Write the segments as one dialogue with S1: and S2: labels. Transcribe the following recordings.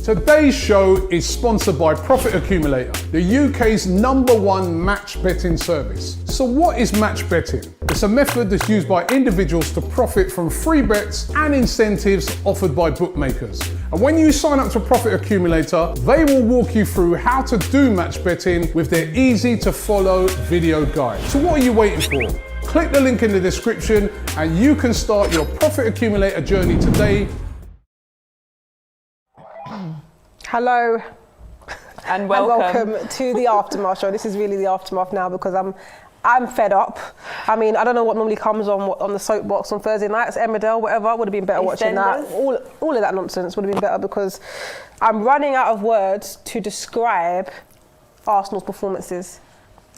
S1: Today's show is sponsored by Profit Accumulator, the UK's #1 match betting service. So what is match betting? It's a method that's used by individuals to profit from free bets and incentives offered by bookmakers. And when you sign up to Profit Accumulator, they will walk you through how to do match betting with their easy to follow video guide. So what are you waiting for? Click the link in the description and you can start your Profit Accumulator journey today.
S2: Hello
S3: and welcome
S2: to the Aftermath show. This is really the aftermath now because I'm fed up. I mean, I don't know what normally comes on the soapbox on Thursday nights, Emmerdale, whatever. Would have been better watching that. All of that nonsense would have been better because I'm running out of words to describe Arsenal's performances.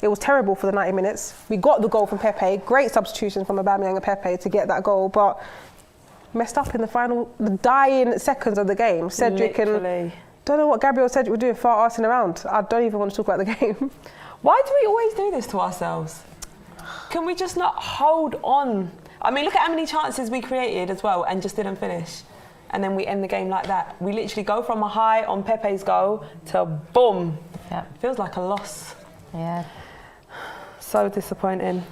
S2: It was terrible for the 90 minutes. We got the goal from Pepe, great substitution from Aubameyang and Pepe to get that goal, but messed up in the dying seconds of the game. Cedric and don't know what Gabriel Cedric were doing, far arsing around. I don't even want to talk about the game.
S3: Why do we always do this to ourselves? Can we just not hold on? I mean, look at how many chances we created as well and just didn't finish. And then we end the game like that. We literally go from a high on Pepe's goal to boom.
S4: Yeah.
S3: Feels like a loss.
S4: Yeah.
S3: So disappointing.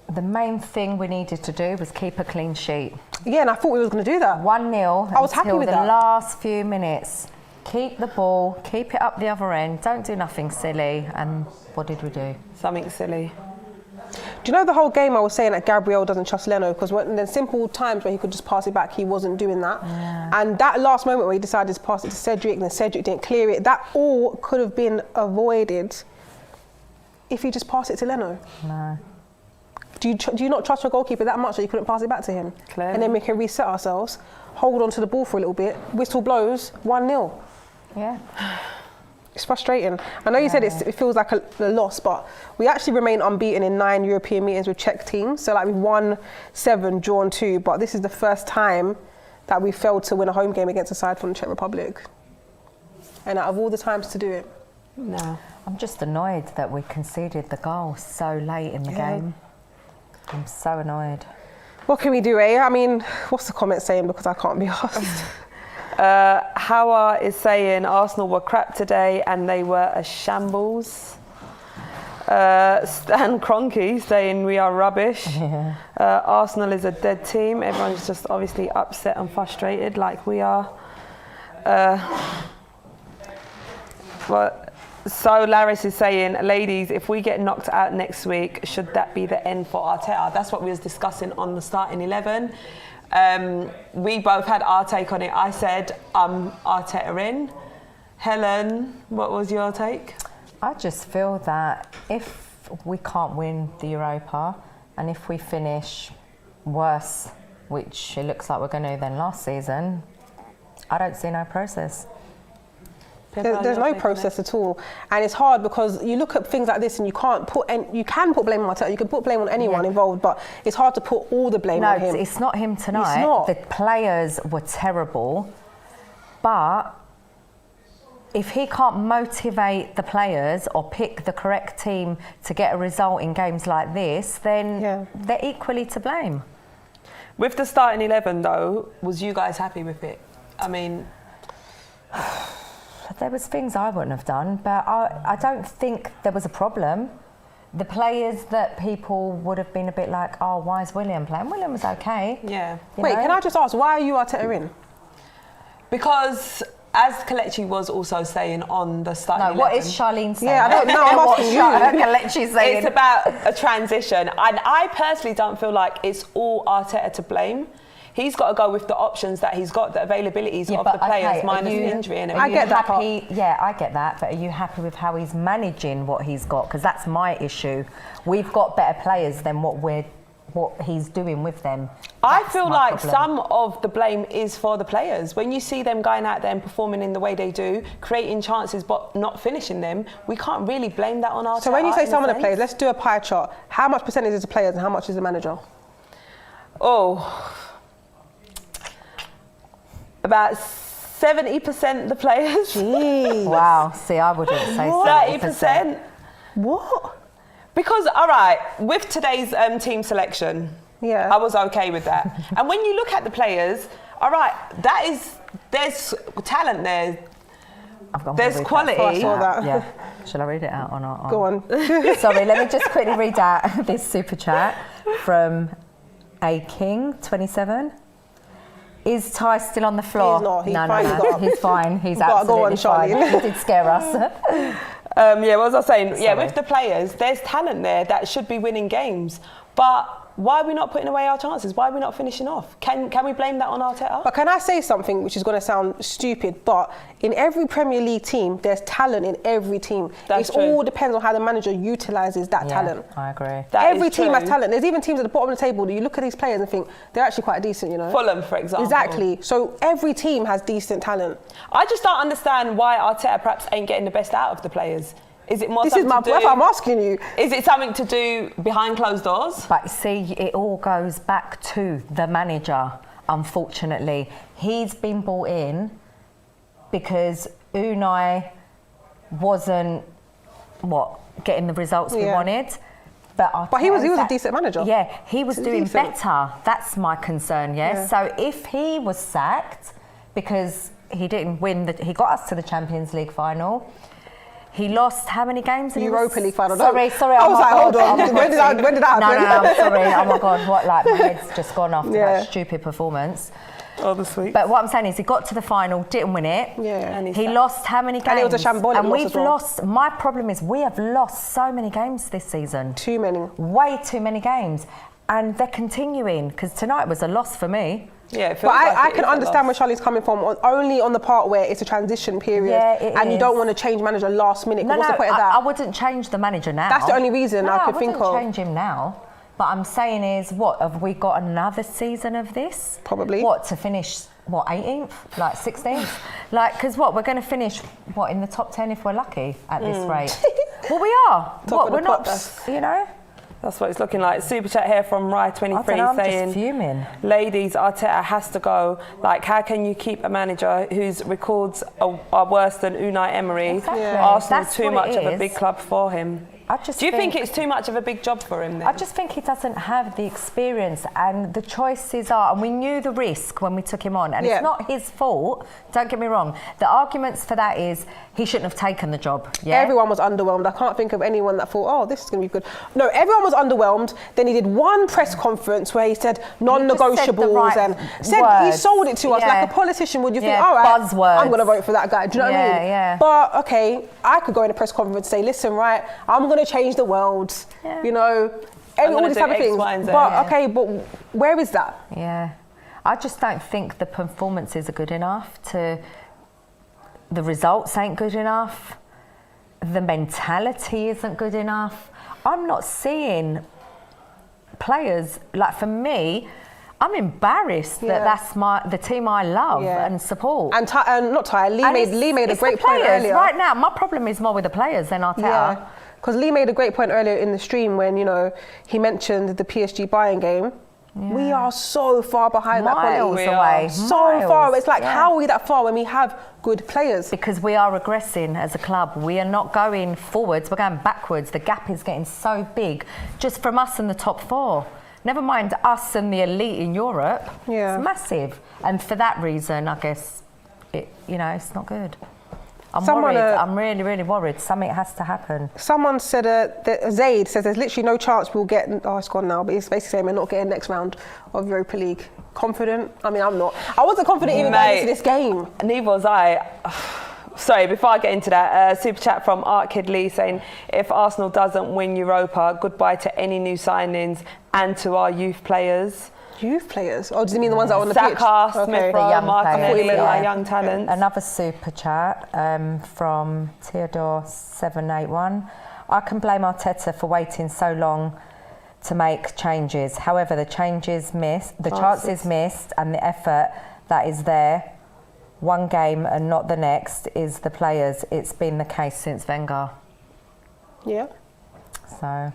S4: The main thing we needed to do was keep a clean sheet.
S2: Yeah, and I thought we were going to do that.
S4: 1-0
S2: I was happy with
S4: the
S2: that.
S4: last few minutes. Keep the ball, keep it up the other end, don't do nothing silly. And what did we do?
S3: Something silly.
S2: Do you know the whole game I was saying that Gabriel doesn't trust Leno because in the simple times where he could just pass it back, he wasn't doing that.
S4: Yeah.
S2: And that last moment where he decided to pass it to Cedric and then Cedric didn't clear it, that all could have been avoided if he just passed it to Leno.
S4: No.
S2: Do you not trust your goalkeeper that much that you couldn't pass it back to him?
S3: Clearly.
S2: And then we can reset ourselves, hold on to the ball for a little bit, whistle blows, 1-0.
S4: Yeah.
S2: It's frustrating. I know you said it feels like a loss, but we actually remain unbeaten in 9 European meetings with Czech teams. So like we've won 7, drawn 2, but this is the first time that we failed to win a home game against a side from the Czech Republic. And out of all the times to do it.
S3: No.
S4: I'm just annoyed that we conceded the goal so late in the game. I'm so annoyed.
S2: What can we do, eh? I mean, what's the comment saying because I can't be asked?
S3: Howard is saying Arsenal were crap today and they were a shambles. Stan Kroenke saying we are rubbish.
S4: Yeah.
S3: Arsenal is a dead team. Everyone's just obviously upset and frustrated like we are. So Laris is saying, ladies, if we get knocked out next week, should that be the end for Arteta? That's what we was discussing on the starting 11. We both had our take on it. I said, Arteta in. Helen, what was your take?
S4: I just feel that if we can't win the Europa and if we finish worse, which it looks like we're going to than last season, I don't see no process.
S2: There's no process at all, and it's hard because you look at things like this and you can put blame on Arteta, you can put blame on anyone involved, but it's hard to put all the blame on him.
S4: No, it's not him tonight.
S2: It's not.
S4: The players were terrible, but if he can't motivate the players or pick the correct team to get a result in games like this, then they're equally to blame.
S3: With the starting 11 though, was you guys happy with it? I mean,
S4: there was things I wouldn't have done, but I don't think there was a problem. The players that people would have been a bit like, oh, why is William playing? William was okay.
S3: Yeah.
S2: Wait, can I just ask, why are you Arteta in?
S3: Because as Kelechi was also saying on the starting 11,
S4: what is Charlene saying?
S2: Yeah, I don't know, I'm asking you.
S4: Kelechi's saying.
S3: It's about a transition. And I personally don't feel like it's all Arteta to blame. He's got to go with the options that he's got, the availabilities of the players, minus the injury. And
S2: I get that part.
S4: Yeah, I get that. But are you happy with how he's managing what he's got? Because that's my issue. We've got better players than what he's doing with them.
S3: I feel like some of the blame is for the players. When you see them going out there and performing in the way they do, creating chances but not finishing them, we can't really blame that on Arteta.
S2: So when you say some of the players, let's do a pie chart. How much percentage is the players and how much is the manager?
S3: Oh, about 70% the players.
S2: Jeez.
S4: Wow. See, I wouldn't say
S3: 30%.
S2: What?
S3: Because, all right, with today's team selection, I was okay with that. And when you look at the players, all right, there's talent there. There's quality.
S2: Oh, I saw that.
S4: Yeah. Shall I read it out or not?
S2: Go on.
S4: Sorry, let me just quickly read out this super chat from A King 27. Is Ty still on the floor?
S2: He's not. He
S4: no,
S2: finally got up.
S4: He's fine. He's
S2: Go on,
S4: absolutely fine.
S2: Charlene.
S4: He did scare us.
S3: Yeah, what was I saying?
S4: Sorry.
S3: Yeah, with the players, there's talent there that should be winning games. But why are we not putting away our chances? Why are we not finishing off? Can we blame that on Arteta?
S2: But can I say something which is going to sound stupid, but in every Premier League team, there's talent in every team.
S3: That's
S2: It
S3: true.
S2: all depends on how the manager utilises that talent.
S4: I agree.
S2: Every team has talent. There's even teams at the bottom of the table that you look at these players and think they're actually quite decent, you know.
S3: Fulham, for example.
S2: Exactly. So every team has decent talent.
S3: I just don't understand why Arteta perhaps ain't getting the best out of the players. Is it more
S2: This is
S3: something
S2: my
S3: to do?
S2: breath. I'm asking you.
S3: Is it something to do behind closed doors?
S4: But see, it all goes back to the manager, unfortunately. He's been brought in because Unai wasn't, getting the results we wanted. But
S2: he was a decent manager.
S4: Yeah, he was doing
S2: decent.
S4: better. That's my concern, yes?
S2: Yeah.
S4: So if he was sacked because he didn't win, he got us to the Champions League final. He lost how many games?
S2: Europa League final.
S4: Sorry.
S2: I was like, hold on. When did that happen?
S4: No, I'm sorry. Oh my God, my head's just gone after
S2: Yeah.
S4: that stupid performance.
S3: Oh, the sweet.
S4: But what I'm saying is he got to the final, didn't win it.
S2: Yeah.
S3: And
S4: He lost how many games?
S2: And it was a shambolic
S4: And
S2: loss
S4: we've
S2: as well.
S4: lost, my problem is we have lost so many games this season.
S2: Too many.
S4: Way too many games. And they're continuing, because tonight was a loss for me.
S3: Yeah, it
S2: But
S3: feels like
S2: I
S3: it
S2: can
S3: is a
S2: understand where
S3: loss.
S2: Charlie's coming from, only on the part where it's a transition period and you don't want to change manager last minute. What's the point of that?
S4: I wouldn't change the manager now.
S2: That's the only reason I could think of.
S4: I wouldn't change him now. But I'm saying is, have we got another season of this?
S2: Probably.
S4: To finish, 18th? Like 16th? Because we're going to finish, in the top 10 if we're lucky at this rate? Well, we are.
S2: Top of the
S4: we're not,
S2: pot,
S4: you know?
S3: That's what it's looking like. Super chat here from Rye23
S4: I'm
S3: saying,
S4: just fuming.
S3: ladies, Arteta has to go. Like, how can you keep a manager whose records are worse than Unai Emery?
S4: Exactly.
S2: Yeah.
S3: Arsenal
S4: That's
S3: too
S4: what
S3: much
S4: it
S3: of a
S4: is.
S3: big club for him. Do you think it's too much of a big job for him then?
S4: I just think he doesn't have the experience, and the choices are, and we knew the risk when we took him on, and it's not his fault, don't get me wrong. The arguments for that is he shouldn't have taken the job. Yeah?
S2: Everyone was underwhelmed. I can't think of anyone that thought, oh, this is going to be good. No, everyone was underwhelmed. Then he did one press conference where he said non-negotiables and he sold it to us like a politician would. You think, all right,
S4: buzzwords.
S2: I'm going to vote for that guy. Do you know what I mean?
S4: Yeah.
S2: But, okay, I could go in a press conference and say, listen, right, I'm going to change the world, you know, all these type of things. But, okay, but where is that?
S4: Yeah. I just don't think the performances are good enough the results ain't good enough. The mentality isn't good enough. I'm not seeing players, for me, I'm embarrassed that that's the team I love and support.
S2: And Lee made a great point earlier.
S4: Right now, my problem is more with the players than Arteta.
S2: Yeah, because Lee made a great point earlier in the stream when, he mentioned the PSG Bayern game. Yeah. We are so far behind that quality.
S4: Away.
S2: So far. It's like, how are we that far when we have good players?
S4: Because we are regressing as a club. We are not going forwards, we're going backwards. The gap is getting so big just from us and the top four. Never mind us and the elite in Europe.
S2: Yeah.
S4: It's massive. And for that reason, I guess, it's not good. I'm worried. I'm really, really worried. Something has to happen.
S2: Someone said, that Zaid says there's literally no chance we'll get, it's gone now, but he's basically saying we're not getting next round of Europa League. Confident? I mean, I'm not. I wasn't confident even going into this game.
S3: Neither was I. Sorry, before I get into that, super chat from Art Kid Lee saying, if Arsenal doesn't win Europa, goodbye to any new signings and to our youth players.
S2: Youth players? Or does he mean the ones that are on the pitch?
S3: Saka, Smith Rowe, Martinelli, our young talents.
S4: Another super chat from Theodore781. I can blame Arteta for waiting so long to make changes. However, the chances missed, and the effort that is there, one game and not the next, is the players. It's been the case since Wenger.
S2: Yeah.
S4: So...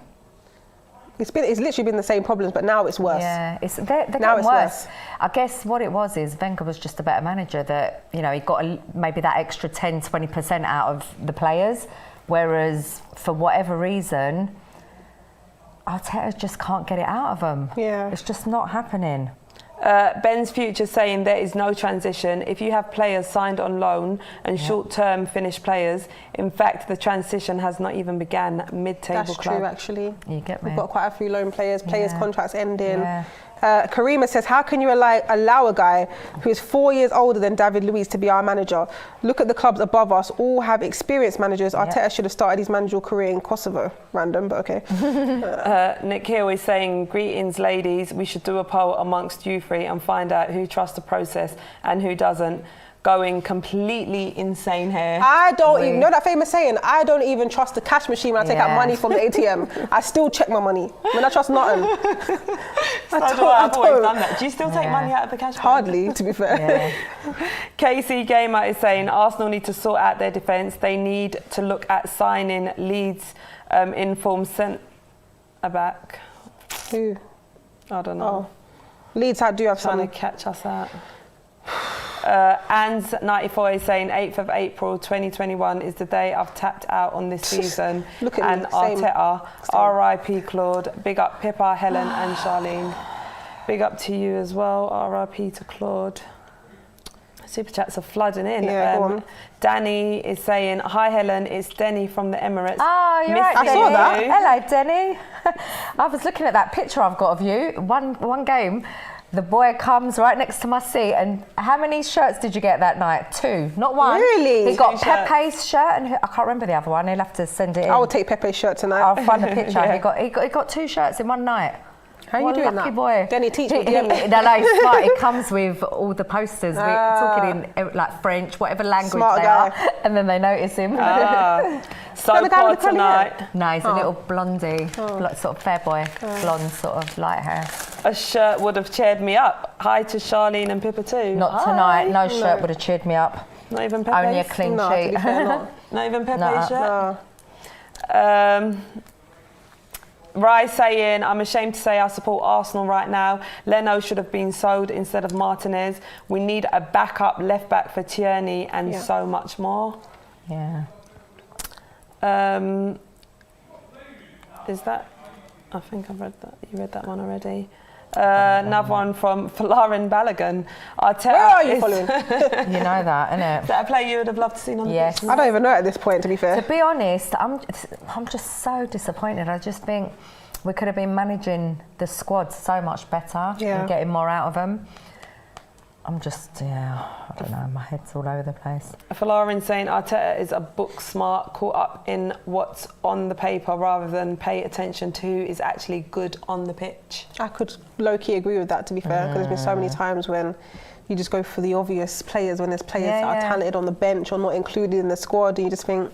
S2: It's literally been the same problems, but now it's worse.
S4: Yeah, they're getting worse. I guess what it was is Wenger was just a better manager that, he got maybe that extra 10, 20% out of the players, whereas for whatever reason, Arteta just can't get it out of them.
S2: Yeah.
S4: It's just not happening.
S3: Ben's Future saying there is no transition. If you have players signed on loan and short-term finished players, in fact, the transition has not even began mid-table
S2: That's
S3: club.
S2: true, actually.
S4: You get me?
S2: We've got quite a few loan players contracts ending. Yeah. Karima says, how can you allow a guy who is 4 years older than David Luiz to be our manager? Look at the clubs above us, all have experienced managers. Arteta should have started his managerial career in Kosovo. Random, but okay.
S3: Nick Hill is saying, greetings ladies, we should do a poll amongst you three and find out who trusts the process and who doesn't. Going completely insane here.
S2: I don't even, you know that famous saying, I don't even trust the cash machine when I take out money from the ATM. I still check my money. When I trust nothing.
S3: I've always done that. Do you still take money out of the cash machine?
S2: Hardly, to be fair.
S3: Yeah. KC Gamer is saying, Arsenal need to sort out their defence. They need to look at signing Leeds informed centre-back.
S2: Who?
S3: I don't know.
S2: Leeds do have
S3: trying
S2: some.
S3: to catch us out. Ans94 is saying 8th of April 2021 is the day I've tapped out on this season.
S2: Look at
S3: and
S2: me,
S3: Arteta, R.I.P. Claude. Big up Pippa, Helen and Charlene. Big up to you as well. R.I.P. to Claude. Super chats are flooding in.
S2: Yeah, go on.
S3: Danny is saying, hi Helen, it's Denny from the Emirates.
S4: Oh, you're right,
S2: I saw that.
S4: Hello, Denny. I was looking at that picture I've got of you. One game. The boy comes right next to my seat, and how many shirts did you get that night? 2, not 1.
S2: Really?
S4: He got Pepe's shirt, and I can't remember the other one. He'll have to send it in.
S2: I will take Pepe's shirt tonight.
S4: I'll find the picture. He got 2 shirts in one night.
S2: How are you doing
S4: lucky
S2: that?
S4: boy.
S2: Denny, teach me.
S4: No, he's smart. It comes with all the posters. We're talking in like French, whatever language
S2: Smart
S4: they
S2: guy.
S4: are, and then they notice him.
S3: So poor tonight.
S4: No, he's a little blondie, like sort of fair boy, blonde, sort of light hair.
S3: A shirt would have cheered me up. Hi to Charlene and Pippa too.
S4: Not tonight. No shirt would have cheered me up.
S3: Not even Pepe's?
S4: Only a clean sheet.
S3: Not even Pepe's shirt? Rai saying, I'm ashamed to say I support Arsenal right now. Leno should have been sold instead of Martinez. We need a backup left back for Tierney and so much more.
S4: Yeah.
S3: Is that? I think I've read that. You read that one already. Another one from Falarin Balogun.
S2: Where are you following?
S4: You know that, innit?
S3: Is that a play you would have loved to see on the pitch?
S2: I don't even know at this point, to be fair.
S4: To be honest, I'm just so disappointed. I just think we could have been managing the squad so much better and getting more out of them. I'm just, I don't know, my head's all over the place.
S3: Falarin saying Arteta is a book smart, caught up in what's on the paper rather than pay attention to who is actually good on the pitch.
S2: I could low-key agree with that, to be fair, because there's been so many times when you just go for the obvious players, when there's players that are talented on the bench or not included in the squad, and you just think,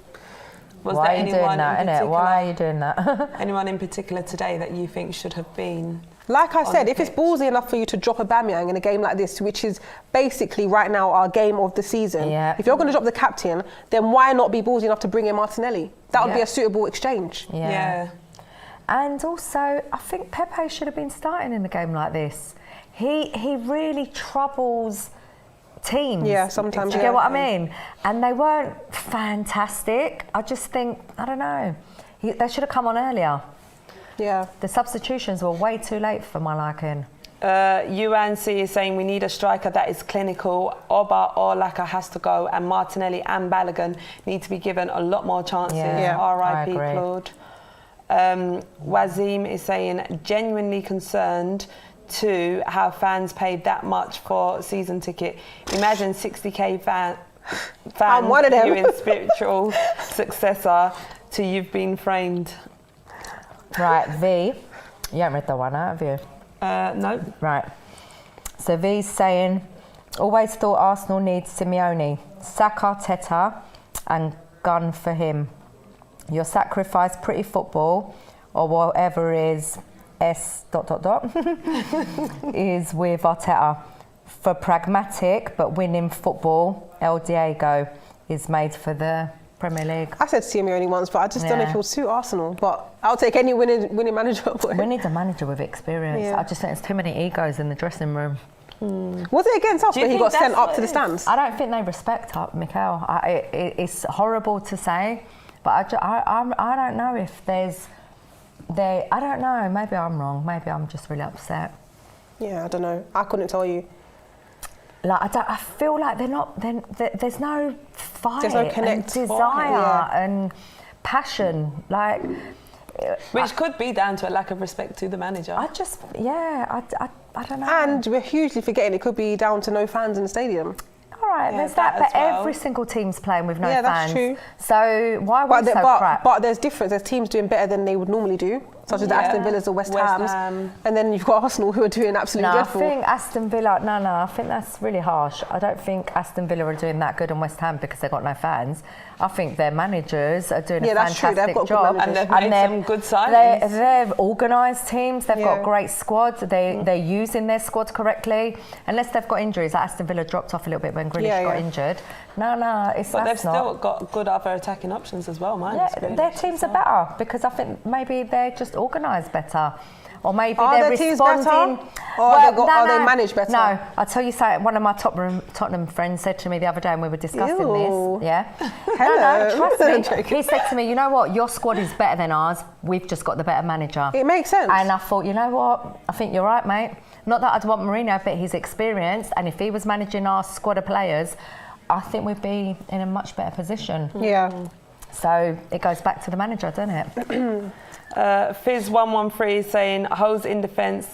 S4: why are you doing that, innit? Why are you doing that?
S3: Anyone in particular today that you think should have been?
S2: Like I said, if it's ballsy enough for you to drop a Aubameyang in a game like this, which is basically right now our game of the season, if you're going to drop the captain, then why not be ballsy enough to bring in Martinelli? That would be a suitable exchange.
S3: Yeah.
S4: And also, I think Pepe should have been starting in a game like this. He really troubles teams.
S2: Yeah, sometimes.
S4: Do you get what I mean? And they weren't fantastic. I just think, I don't know, they should have come on earlier.
S2: Yeah.
S4: The substitutions were way too late for my liking.
S3: UNC is saying we need a striker that is clinical. Oba or Laka has to go, and Martinelli and Balogun need to be given a lot more chances. R.I.P. Claude. Wazim is saying genuinely concerned to how fans paid that much for season ticket. Imagine 60k fans
S2: I'm one of them.
S3: viewing spiritual successor to You've Been Framed.
S4: Right, V. You haven't read that one, have you?
S3: No.
S4: Right. So V's saying, always thought Arsenal needs Simeone. Sack Arteta and gun for him. Your sacrifice pretty football or whatever is is with Arteta. For pragmatic but winning football, El Diego is made for the Premier League.
S2: I said Simeone once, but I just don't know if he'll suit Arsenal. But I'll take any winning manager.
S4: We need a manager with experience. I just think there's too many egos in the dressing room.
S2: Was it against us when he got sent up to the stands?
S4: I don't think they respect Mikel. It's horrible to say, but I don't know if there's... I don't know, maybe I'm wrong. Maybe I'm just really upset.
S2: Yeah, I don't know. I couldn't tell you.
S4: Like I feel like they're not. There's no fight,
S2: There's no connect,
S4: and desire, and passion. Like,
S3: which could be down to a lack of respect to the manager.
S4: I don't know.
S2: And we're hugely forgetting it could be down to no fans in the stadium.
S4: All right,
S3: Yeah,
S4: there's that, but
S3: well.
S4: every single team's playing with no
S2: Yeah,
S4: fans.
S2: that's true.
S4: So why are we so crap?
S2: But there's difference. There's teams doing better than they would normally do, such as the Aston Villas or West Hams.
S3: Ham.
S2: And then you've got Arsenal who are doing absolutely dreadful.
S4: I think Aston Villa, I think that's really harsh. I don't think Aston Villa are doing that good in West Ham because they've got no fans. I think their managers are doing a fantastic
S2: They've got
S4: job.
S2: good managers.
S3: And they've made some good signings.
S4: They're organised teams. They've got great squads. They're using their squad correctly. Unless they've got injuries, like Aston Villa dropped off a little bit when Grealish got injured.
S3: But they've still got good other attacking options as well,
S4: their teams are better because I think maybe they're just organised better. Or maybe
S2: Are
S4: they're
S2: their teams
S4: responding.
S2: better? Or are they managed better?
S4: No, I'll tell you something. One of my Tottenham friends said to me the other day, and we were discussing this. Yeah. No, trust me. He said to me, you know what? Your squad is better than ours. We've just got the better manager.
S2: It makes sense.
S4: And I thought, you know what? I think you're right, mate. Not that I'd want Mourinho, but he's experienced. And if he was managing our squad of players, I think we'd be in a much better position.
S2: Yeah.
S4: So it goes back to the manager, doesn't it?
S3: Fizz113 saying, Hoes in defence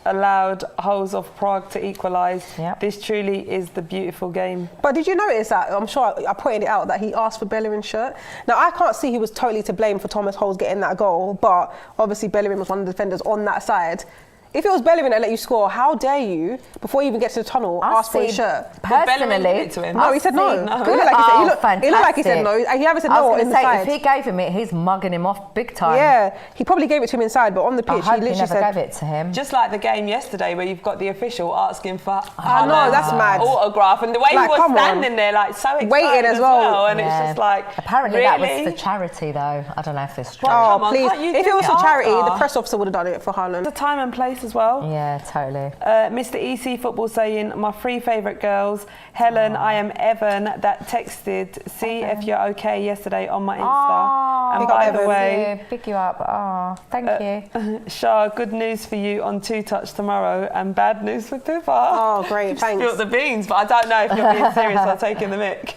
S3: allowed Hoes of Prague to equalise.
S4: Yep.
S3: This truly is the beautiful game.
S2: But did you notice that, I'm sure I pointed it out, that he asked for Bellerin's shirt? Now, I can't see he was totally to blame for Thomas Holes getting that goal, but obviously Bellerin was one of the defenders on that side. If it was Bellerin that let you score, how dare you, before you even get to the tunnel, ask for his shirt?
S4: Personally,
S3: to him?
S2: No, he said no. It looked like he said no. He haven't said no in the side.
S4: If he gave him it, he's mugging him off big time.
S2: Yeah, he probably gave it to him inside, but on the pitch,
S4: I hope
S2: he literally
S4: never
S2: said...
S4: gave it to him.
S3: Just like the game yesterday where you've got the official asking for
S2: I know, that's mad.
S3: autograph, and the way
S2: Like,
S3: he was
S2: come on.
S3: standing there, like, so excited
S2: Waiting as well.
S3: and it's just like,
S4: Apparently
S3: really?
S4: that was for charity, though. I don't know if it's true.
S3: Well,
S2: Oh,
S3: come on,
S2: please.
S3: can't you
S2: If
S3: do
S2: it was
S3: it
S2: for charity,
S3: after?
S2: the press officer would have done it for Haaland.
S3: The time and place as well.
S4: Yeah, totally.
S3: Mr. EC Football saying, my three favourite girls, Helen, I am Evan, that texted, see if you're okay yesterday on my Insta. And by the way,
S4: pick you up. Oh, thank you.
S3: Shah, good news for you on 2Touch tomorrow and bad news for Pippa.
S2: Oh, great,
S3: Just
S2: thanks.
S3: spilt the beans, but I don't know if you're being serious or taking the mic.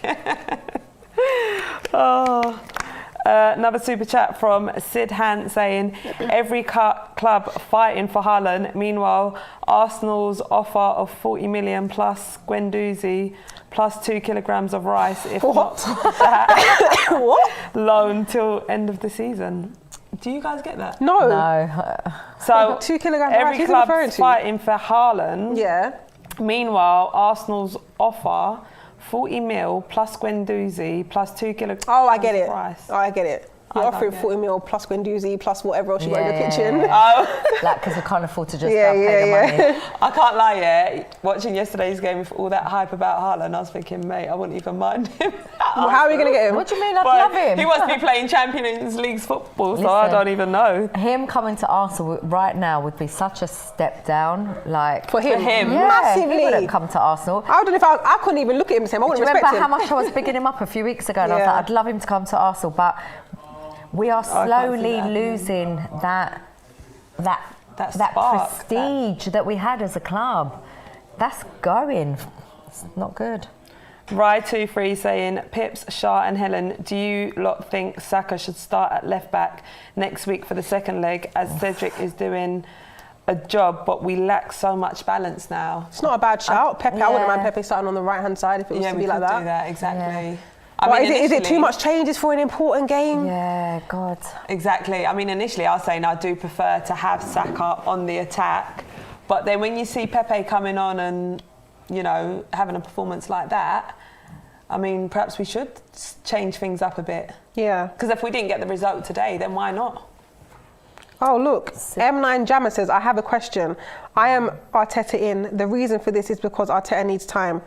S3: Another super chat from Sid Hunt saying, every club fighting for Haaland. Meanwhile, Arsenal's offer of 40 million plus Guendouzi plus 2 kilograms of rice, if not that,
S2: What?
S3: loan till end of the season. Do you guys get that?
S2: No.
S4: No.
S3: So
S2: 2 kilograms of rice,
S3: every
S2: who's he referring
S3: club's
S2: to?
S3: fighting for Haaland.
S2: Yeah.
S3: Meanwhile, Arsenal's offer 40 mil plus Guendouzi plus 2 kilograms
S2: Oh, I get it.
S3: of rice.
S2: Oh, I get it. You're
S3: I don't
S2: offering
S3: get
S2: 40 mil plus Guendouzi plus whatever else you got in your
S4: Yeah,
S2: kitchen.
S4: yeah. Like, because we can't afford to just
S2: Yeah,
S4: pay the money.
S3: I can't lie, yeah. Watching yesterday's game with all that hype about Haaland, I was thinking, mate, I wouldn't even mind him.
S2: Well, how are we going to get him?
S4: What do you mean? I
S3: But
S4: love him.
S3: He must be playing Champions League football, so I
S4: Listen.
S3: don't even know.
S4: Him coming to Arsenal right now would be such a step down. Like,
S2: For him?
S3: him.
S4: yeah,
S2: Massively.
S4: he wouldn't come to Arsenal.
S2: I don't know if I couldn't even look at him the same. I
S4: Do
S2: wouldn't
S4: you
S2: respect
S4: remember
S2: him.
S4: how much I was bigging him up a few weeks ago? And I was
S2: Yeah.
S4: like, I'd love him to come to Arsenal, but we are
S3: can't see
S4: slowly
S3: that.
S4: losing that
S3: spark,
S4: prestige that we had as a club. That's going. It's not good.
S3: Rye23 saying, Pips, Shah and Helen, do you lot think Saka should start at left back next week for the second leg as Cedric is doing a job, but we lack so much balance now?
S2: It's not a bad shout. Pepe, I wouldn't
S4: yeah.
S2: mind Pepe starting on the right-hand side if it was to
S3: we
S2: be like
S3: could
S2: that.
S3: do that, exactly.
S4: Yeah.
S3: I
S2: But
S3: mean,
S2: is it too
S3: initially-
S2: much changes for an important game?
S4: Yeah, God.
S3: Exactly. I mean, initially I was saying I do prefer to have Saka on the attack, but then when you see Pepe coming on and, you know, having a performance like that, I mean, perhaps we should change things up a bit.
S2: Yeah.
S3: Because if we didn't get the result today, then why not?
S2: Oh, look, M9 Jammer says, I have a question. I am Arteta in. The reason for this is because Arteta needs time.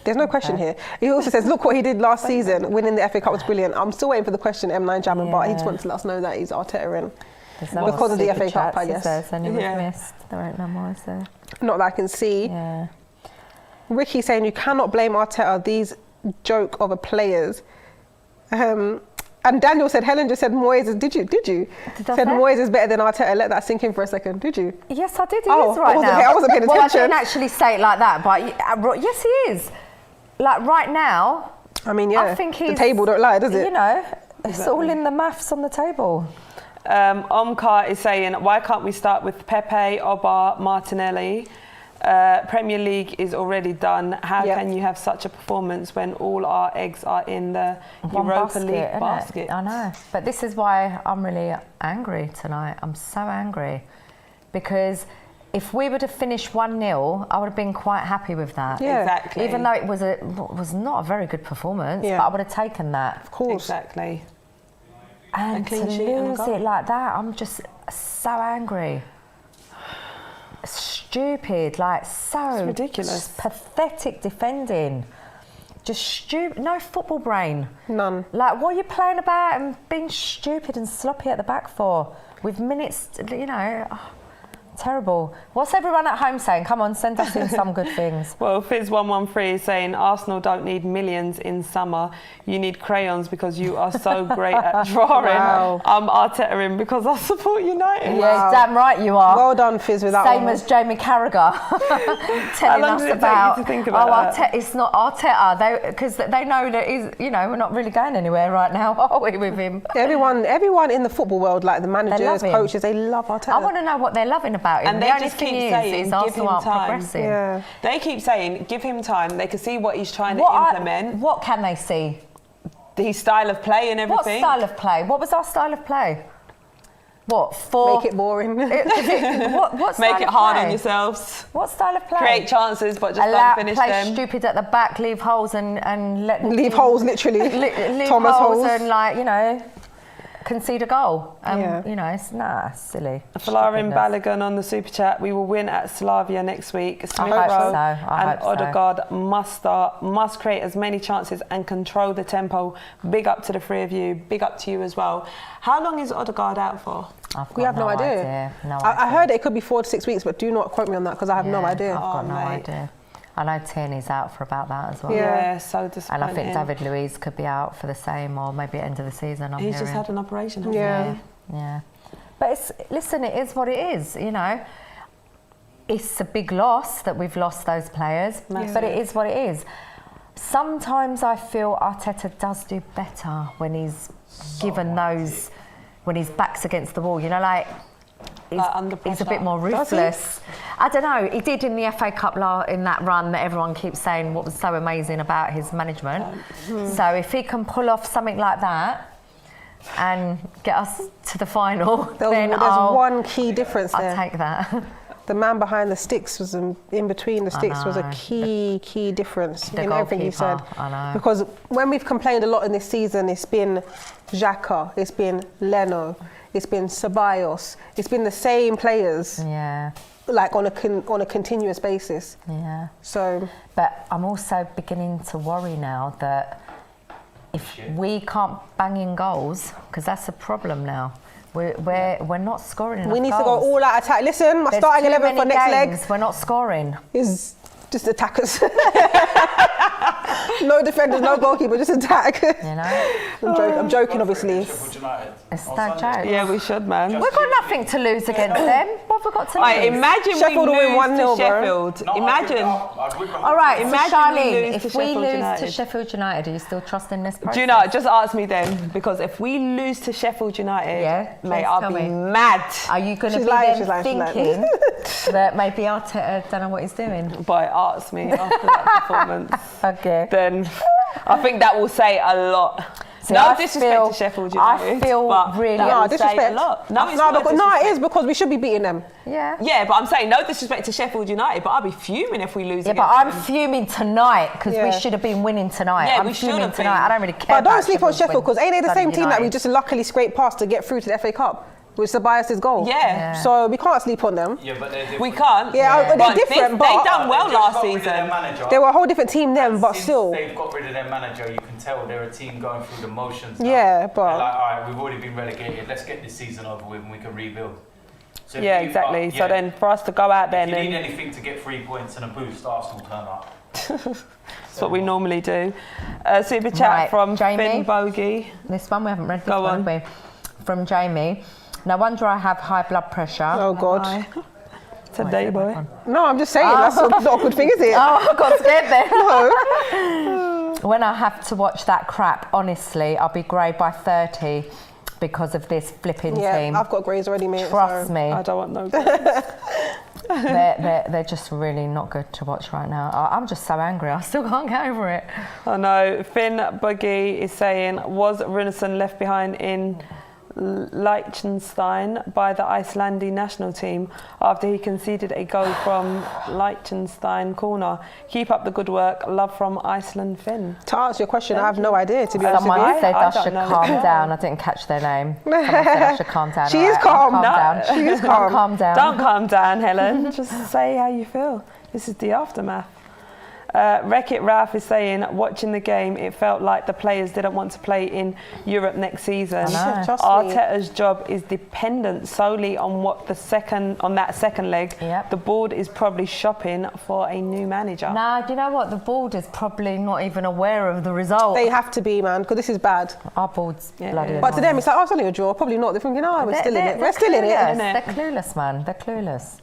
S2: There's no question here. He also says, look what he did last season. Winning the FA Cup was brilliant. I'm still waiting for the question, M9 Jammer, but he just wants to let us know that he's Arteta in.
S4: There's no
S2: Because
S4: more
S2: of the
S4: super
S2: FA Cup, I
S4: chats, is
S2: guess.
S4: there? It's only we've
S3: Yeah.
S4: missed. There ain't no more, is there?
S2: Not that I can see.
S4: Yeah.
S2: Ricky saying, you cannot blame Arteta. These joke of a players. And Daniel said, Helen just said Moyes is, did you?
S4: Did I
S2: Said
S4: say?
S2: Moyes is better than Arteta. Let that sink in for a second, did you?
S4: Yes, I did. He
S2: Oh,
S4: is right
S2: I wasn't
S4: now.
S2: here, I wasn't paying
S4: Well, I
S2: attention.
S4: didn't actually say it like that, but yes, he is. Like right now,
S2: I mean, yeah,
S4: I think
S2: the
S4: he's,
S2: table don't lie, does it?
S4: You know, it's all in the maths on the table.
S3: Omkar is saying, why can't we start with Pepe, Oba, Martinelli? Premier League is already done. How can you have such a performance when all our eggs are in the Europa League basket?
S4: I know. But this is why I'm really angry tonight. I'm so angry. Because if we would have finished 1-0, I would have been quite happy with that.
S2: Yeah.
S3: Exactly.
S4: Even though it was not a very good performance, but I would have taken that.
S2: Of course.
S3: Exactly.
S4: And to
S3: clean sheet and a
S4: lose
S3: goal.
S4: it like that, I'm just so angry. Stupid, like so
S3: It's ridiculous.
S4: pathetic defending. Just stupid, no football brain.
S2: None.
S4: Like, what are you playing about and being stupid and sloppy at the back for? With minutes, you know, terrible. What's everyone at home saying? Come on, send us in some good things.
S3: Well, Fizz113 is saying Arsenal don't need millions in summer. You need crayons because you are so great at drawing.
S2: Wow.
S3: I'm Arteta in because I support United.
S4: Yeah, damn right you are.
S2: Well done, Fizz, with that
S4: Same
S2: one.
S4: as Jamie Carragher telling
S3: long
S4: us
S3: did it take
S4: about,
S3: you to think about that?
S4: Arteta, it's not Arteta, because they know that he's, you know, we're not really going anywhere right now, are we, with him?
S2: Everyone in the football world, like the managers,
S4: love him.
S2: coaches, they love Arteta.
S4: I want to know what they're loving about him.
S3: And
S4: the
S3: they
S4: only
S3: just
S4: thing
S3: keep saying,
S4: is
S3: give
S4: Arsenal
S3: him
S4: aren't
S3: time.
S4: progressing.
S2: Yeah.
S3: They keep saying, give him time. They can see what he's trying to
S4: What
S3: implement.
S4: what can they see?
S3: His style of play and
S4: What
S3: everything.
S4: style of play? What was our style of play? What,
S2: Make it boring.
S4: what style
S3: Make it
S4: of
S3: hard
S4: play?
S3: on yourselves.
S4: What style of play?
S3: Create chances, but just
S4: Allow,
S3: don't finish
S4: play
S3: them.
S4: stupid at the back, leave holes and let
S2: Leave holes, literally.
S4: leave
S2: Thomas
S4: holes
S2: holes.
S4: and, like, you know, concede a goal.
S2: Yeah.
S4: You know, it's silly.
S3: Falarin
S4: Stupidness.
S3: Balogun on the super chat. We will win at Slavia next week. Smith
S4: hope
S3: Rowe
S4: so. I
S3: and
S4: hope so.
S3: Odegaard must start, must create as many chances and control the tempo. Big up to the three of you. Big up to you as well. How long is Odegaard out for?
S2: We have no idea. I heard it could be 4 to 6 weeks, but do not quote me on that because I have no idea.
S4: I've got no
S3: mate.
S4: idea. I know Tierney's out for about that as well.
S3: Yeah, so disappointing.
S4: And I think David Luiz could be out for the same, or maybe at the end of the season.
S3: He's just had an operation, hasn't
S2: Yeah.
S3: he?
S4: Yeah. But listen, it is what it is, you know. It's a big loss that we've lost those players, but it is what it is. Sometimes I feel Arteta does do better when he's given those, when his back's against the wall, you know, like
S3: under
S4: he's a
S3: pressure.
S4: bit more ruthless. I don't know, he did in the FA Cup in that run that everyone keeps saying what was so amazing about his management. So if he can pull off something like that and get us to the final, then
S2: There's one key difference there.
S4: I'll take that.
S2: The man behind the sticks was in between the sticks was a
S4: know.
S2: key difference
S4: The
S2: in everything you said.
S4: goalkeeper, I know.
S2: Because when we've complained a lot in this season, it's been Xhaka, it's been Leno, it's been Ceballos, it's been the same players,
S4: Yeah,
S2: like on a continuous basis.
S4: yeah.
S2: So
S4: But I'm also beginning to worry now that if we can't bang in goals, because that's a problem now. We're not scoring enough
S2: we need
S4: goals.
S2: to go all out attack. Listen, my
S4: There's
S2: starting
S4: too
S2: 11 for
S4: many
S2: next leg
S4: games, we're not scoring.
S2: is just attackers. No defenders, no goalkeeper, just attack.
S4: You know,
S2: I'm joking, obviously.
S5: Sheffield United
S4: it's
S5: on
S4: no
S5: Sunday.
S4: joke.
S3: Yeah, we should, man.
S4: We've got nothing to lose against them. What have we got to lose?
S3: Imagine
S2: Sheffield
S3: we
S2: will win
S3: lose
S2: 1-0,
S3: to
S2: bro.
S3: Sheffield.
S5: No,
S3: Imagine.
S4: All right, so
S3: Imagine we
S4: Charlene,
S3: lose to
S4: if we
S3: Sheffield
S4: lose to
S3: United.
S4: Sheffield United, are you still trusting this process?
S3: Do you know, just ask me then, because if we lose to Sheffield United,
S4: Yeah,
S3: mate,
S4: please
S3: I'll
S4: tell
S3: be
S4: me.
S3: mad.
S4: Are you going to
S2: She's
S4: be
S2: lying,
S4: then
S2: she's lying, she's lying.
S4: thinking that maybe Arteta don't know what he's doing?
S3: But ask me after that performance,
S4: Okay.
S3: then I think that will say a lot.
S4: See,
S3: No
S4: I
S3: disrespect
S4: feel-
S3: to Sheffield
S4: I
S3: United.
S4: feel
S3: but
S4: really-
S3: that
S2: No,
S3: will say a
S2: disrespect.
S3: lot.
S2: No,
S3: it's not
S2: it
S3: disrespect.
S2: is because we should be beating them.
S4: Yeah.
S3: Yeah, but I'm saying no disrespect to Sheffield United, but I'll be fuming if we lose
S4: Yeah,
S3: against
S4: but I'm
S3: them.
S4: fuming tonight because we
S2: Yeah.
S4: should have been winning tonight.
S3: Yeah,
S4: I'm
S3: we should
S4: fuming
S3: have been.
S4: tonight. I don't really care.
S2: But don't
S4: about
S2: sleep on Sheffield because ain't they the
S4: bloody
S2: same team that we
S4: United.
S2: just luckily scraped past to get through to the FA Cup, which Ceballos' goal.
S3: Yeah.
S2: So we can't sleep on them.
S5: Yeah, but they're different.
S3: We can't.
S2: Yeah,
S4: Yeah.
S2: they're different,
S3: they
S2: but
S3: done well
S5: They just
S3: last
S5: got rid of their
S3: season.
S5: manager.
S2: they were a whole different team then, but
S5: Since
S2: still.
S5: they've got rid of their manager, you can tell they're a team going through the motions now.
S2: Yeah,
S5: They're
S2: but
S5: like, all right, we've already been relegated. Let's get this season over with and we can rebuild. So if
S3: Yeah,
S5: you-
S3: exactly. So
S5: yeah,
S3: then for us to go out there
S5: if you need
S3: and
S5: anything to get 3 points and a boost, Arsenal turn up.
S3: That's what we normally do. Super chat
S4: Right,
S3: from
S4: Jamie.
S3: Finn Bogey.
S4: This one, we haven't read this
S3: Go
S4: one,
S3: on.
S4: have we? From Jamie. No wonder I have high blood pressure.
S2: Oh God.
S3: Today, boy.
S2: No, I'm just saying that's not a good thing, is it?
S4: Oh, I got scared there.
S2: No.
S4: When I have to watch that crap, honestly, I'll be grey by 30 because of this flipping team.
S2: I've got greys already, mate.
S4: Trust me.
S3: I don't want no.
S4: They're just really not good to watch right now. I'm just so angry. I still can't get over it.
S3: I know. Finn Buggy is saying, was Runarsson left behind in Liechtenstein by the Icelandic national team after he conceded a goal from Liechtenstein corner? Keep up the good work. Love from Iceland, Finn.
S2: To answer your question, I have no idea, to be honest with
S4: Someone
S2: you.
S4: said
S3: I
S4: I
S3: don't
S4: should
S3: know.
S4: calm down. I didn't catch their name. Someone said I should calm down.
S2: She is
S4: Alright,
S2: calm.
S4: I'll
S2: No,
S4: down.
S2: she is
S4: I'll
S2: calm.
S4: calm down.
S3: Don't calm down, Helen. Just say how you feel. This is the aftermath. Wreck-It Ralph is saying, watching the game, it felt like the players didn't want to play in Europe next season.
S4: I know.
S2: Trust me.
S3: Arteta's job is dependent solely on that second leg.
S4: Yep.
S3: The board is probably shopping for a new manager.
S4: Nah, do you know what? The board is probably not even aware of the result.
S2: They have to be, man, because this is bad.
S4: Our board's bloody
S2: But to
S4: annoying.
S2: them, it's like, oh, it's only a draw. Probably not. They're thinking, oh, we're still in it. We're still in it.
S4: clueless.
S3: innit?
S4: They're clueless, man. They're clueless.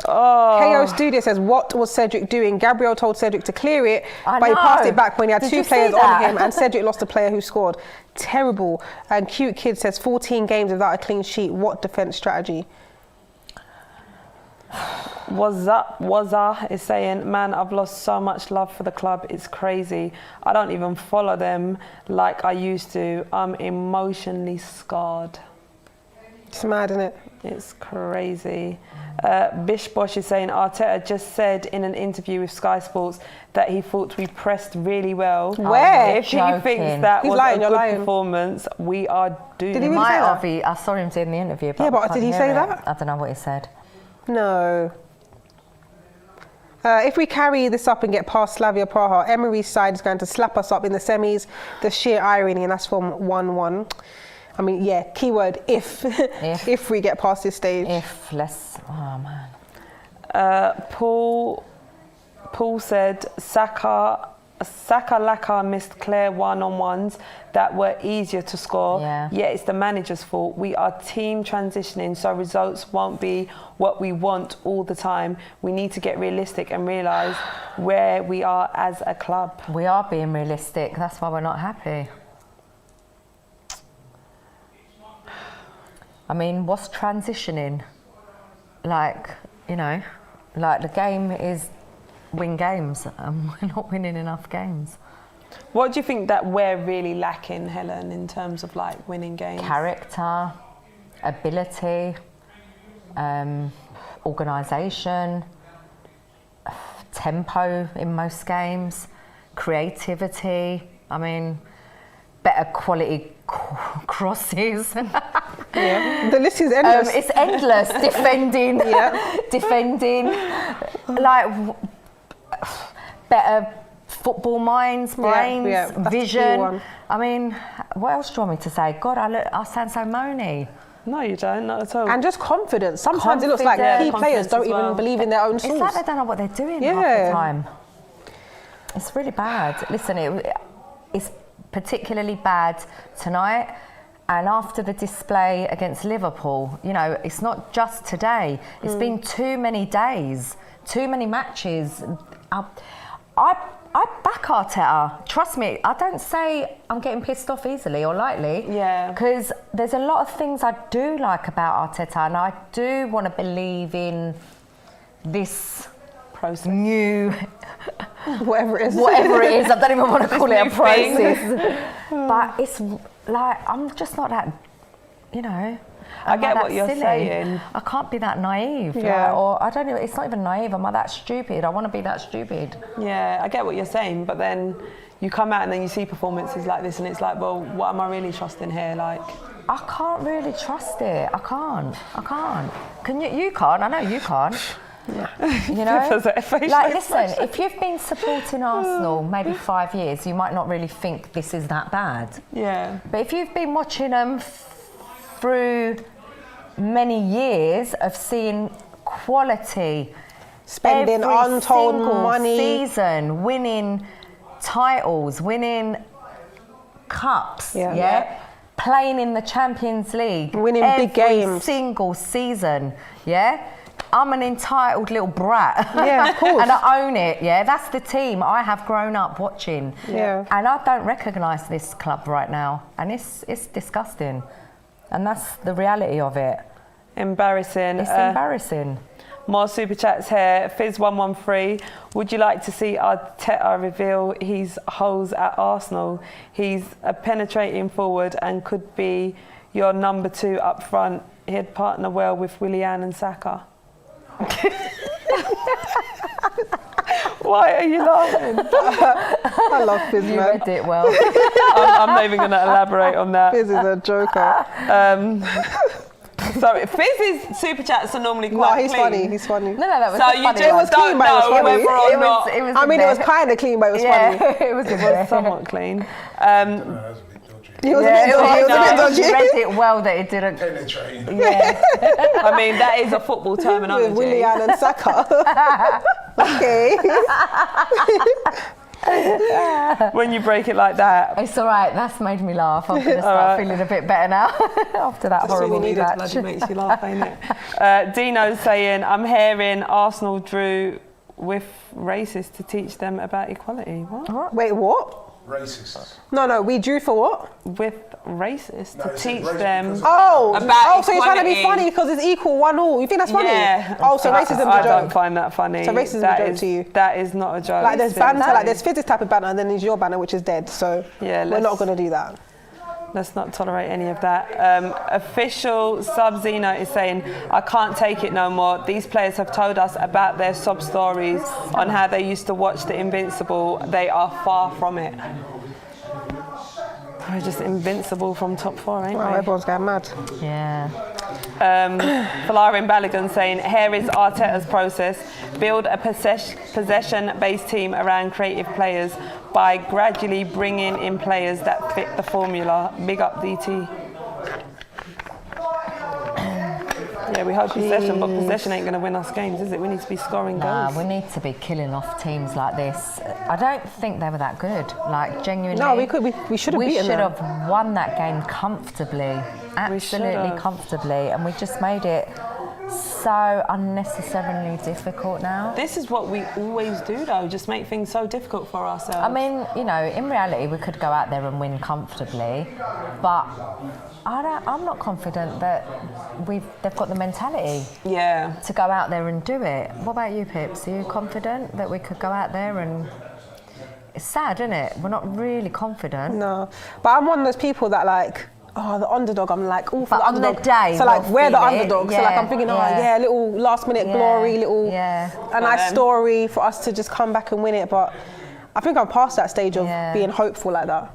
S3: Oh,
S2: KO Studio says, what was Cedric doing? Gabriel told Cedric to clear it,
S4: I
S2: but he passed
S4: know.
S2: it back when he had
S4: Did
S2: two
S4: you see
S2: players on
S4: that?
S2: him, and Cedric lost a player who scored. Terrible. And Cute Kid says, 14 games without a clean sheet. What defence strategy?
S3: Waza is saying, man, I've lost so much love for the club. It's crazy. I don't even follow them like I used to. I'm emotionally scarred.
S2: It's mad, isn't it?
S3: It's crazy. Bish Bosch is saying, Arteta just said in an interview with Sky Sports that he thought we pressed really well.
S2: Where?
S3: If he
S4: Joking.
S3: thinks that
S2: He's
S3: was
S2: lying,
S3: a
S2: you're
S3: good
S2: lying.
S3: performance, we are doomed.
S2: Did he really
S4: Might
S2: say that?
S4: have I saw him in the interview. But
S2: Yeah, but
S4: I can't
S2: did he
S4: hear
S2: say
S4: it.
S2: that?
S4: I don't know what he said.
S2: No. If we carry this up and get past Slavia Prague, Emery's side is going to slap us up in the semis. The sheer irony, and that's from 1-1. I mean, yeah, keyword if. If we get past this stage.
S4: Oh man.
S3: Paul said Saka Laka missed clear one-on-ones that were easier to score.
S4: Yeah.
S3: It's the manager's fault. We are team transitioning, so results won't be what we want all the time. We need to get realistic and realise where we are as a club.
S4: We are being realistic. That's why we're not happy. I mean, what's transitioning? Like, you know, like the game is win games and we're not winning enough games.
S3: What do you think that we're really lacking, Helen, in terms of like winning games?
S4: Character, ability, organisation, tempo in most games, creativity. I mean, better quality crosses.
S2: Yeah. The list is endless.
S4: It's endless. Defending, defending, like better football minds, brains,
S2: that's the key
S4: vision.
S2: one.
S4: I mean, what else do you want me to say? God, I sound so moany.
S3: No, you don't, not at all.
S2: And just confidence. Sometimes it looks like
S4: Confidence.
S2: key players
S3: Confidence
S2: don't
S3: as
S2: even
S3: well.
S2: believe in their own
S4: It's
S2: source.
S4: like they don't know what they're doing half
S2: Yeah.
S4: the time. It's really bad. Listen, it's particularly bad tonight. And after the display against Liverpool, you know, it's not just today. It's been too many days, too many matches. I back Arteta. Trust me, I don't say I'm getting pissed off easily or lightly.
S3: Yeah.
S4: Because there's a lot of things I do like about Arteta, and I do want to believe in this
S3: process.
S4: new
S2: Whatever it is.
S4: whatever it is. I don't even want to call it a
S3: new thing.
S4: process. But it's like, I'm just not that, you know.
S3: I get
S4: that
S3: what you're
S4: silly?
S3: saying.
S4: I can't be that naive.
S2: Yeah.
S4: Or I don't know, it's not even naive. Am I that stupid? I want to be that stupid.
S3: Yeah, I get what you're saying, but then you come out and then you see performances like this and it's like, well, what am I really trusting here? Like,
S4: I can't really trust it. I can't. Can you? You can't. I know you can't. You know?
S3: There's a facial
S4: Like, listen,
S3: expression.
S4: if you've been supporting Arsenal maybe 5 years, you might not really think this is that bad.
S3: yeah.
S4: But if you've been watching them through many years of seeing quality
S2: spending
S4: every
S2: untold
S4: single
S2: money.
S4: season, winning titles, winning cups,
S2: Yeah.
S4: playing in the Champions League,
S2: Winning
S4: every
S2: big games.
S4: single season, I'm an entitled little brat.
S2: Yeah, of course.
S4: And I own it, That's the team I have grown up watching.
S2: Yeah.
S4: And I don't recognise this club right now. And it's disgusting. And that's the reality of it.
S3: Embarrassing.
S4: It's embarrassing.
S3: More super chats here. Fizz113, would you like to see Arteta reveal his holes at Arsenal? He's a penetrating forward and could be your number 2 up front. He'd partner well with Willian and Saka. Why are you laughing?
S2: I love Fizz,
S4: You
S2: man.
S4: read it well.
S3: I'm not even going to elaborate on that.
S2: Fizz is a joker.
S3: So Fizz's super chats are normally quite
S2: He's
S3: clean.
S2: funny. He's funny.
S4: No, that was
S3: So
S4: a
S3: you
S4: funny
S3: just
S4: one.
S3: don't
S2: but it was
S3: know
S2: funny.
S3: whether or not.
S4: It was
S2: I mean, it was
S4: there.
S2: kind of clean, but it was funny.
S4: It was in
S3: It
S4: there.
S3: was somewhat clean.
S2: He was
S4: Yeah,
S2: a bit dodgy. He was a bit
S4: You
S2: dodgy.
S4: read it well that it didn't. Yeah.
S3: I mean, that is a football terminology.
S2: With Willian and Saka. Okay.
S3: When you break it like that.
S4: It's all right. That's made me laugh. I'm going to start feeling a bit better now after that horrible
S2: we needed.
S4: match.
S3: Bloody makes you laugh, ain't it? Dino's saying, I'm hearing Arsenal drew with racists to teach them about equality. What?
S2: Wait, what?
S1: Racist.
S2: No, we drew for what?
S3: With racists to
S1: it's
S3: teach
S1: racist
S3: them.
S1: because-
S3: About
S2: so you're trying to be
S3: equality.
S2: funny because it's equal 1-1. You think that's funny?
S3: Yeah.
S2: Oh, so racism's
S3: I
S2: a
S3: don't
S2: joke.
S3: find that funny.
S2: So racism's a
S3: That
S2: joke
S3: is-
S2: to you?
S3: That is not a joke.
S2: Like there's
S3: It's
S2: banter,
S3: funny.
S2: like there's Fizz's type of banter, and then there's your banter, which is dead. So
S3: Yeah,
S2: we're
S3: let's-
S2: not going to do that.
S3: Let's not tolerate any of that. Official Sub-Zeno is saying, I can't take it no more. These players have told us about their sob stories on how they used to watch The Invincible. They are far from it. We're just invincible from top 4, ain't
S2: Wow,
S3: we?
S2: everyone's going mad.
S4: Yeah.
S3: Falarin Balogun saying, here is Arteta's process. Build a possession-based team around creative players by gradually bringing in players that fit the formula. Big up DT. Yeah, we hope possession, but possession ain't going to win us games, is it? We need to be scoring goals.
S4: We need to be killing off teams like this. I don't think they were that good. Like, genuinely.
S2: No, we should have
S4: We
S2: beaten
S4: should
S2: them.
S4: have won that game comfortably. Absolutely
S3: should've.
S4: comfortably. And we just made it so unnecessarily difficult now.
S3: This is what we always do, though, just make things so difficult for ourselves.
S4: I mean, you know, in reality, we could go out there and win comfortably, but I'm not confident that they've got the mentality
S3: yeah.
S4: to go out there and do it. What about you, Pips? Are you confident that we could go out there and... It's sad, isn't it? We're not really confident.
S2: No, but I'm one of those people that like, the underdog. I'm like, all for
S4: But
S2: the
S4: on the
S2: underdog.
S4: day,
S2: so like,
S4: we'll
S2: we're the
S4: feel it.
S2: underdog. So like, I'm thinking, little last minute glory, little a nice story for us to just come back and win it. But I think I'm past that stage of being hopeful like that.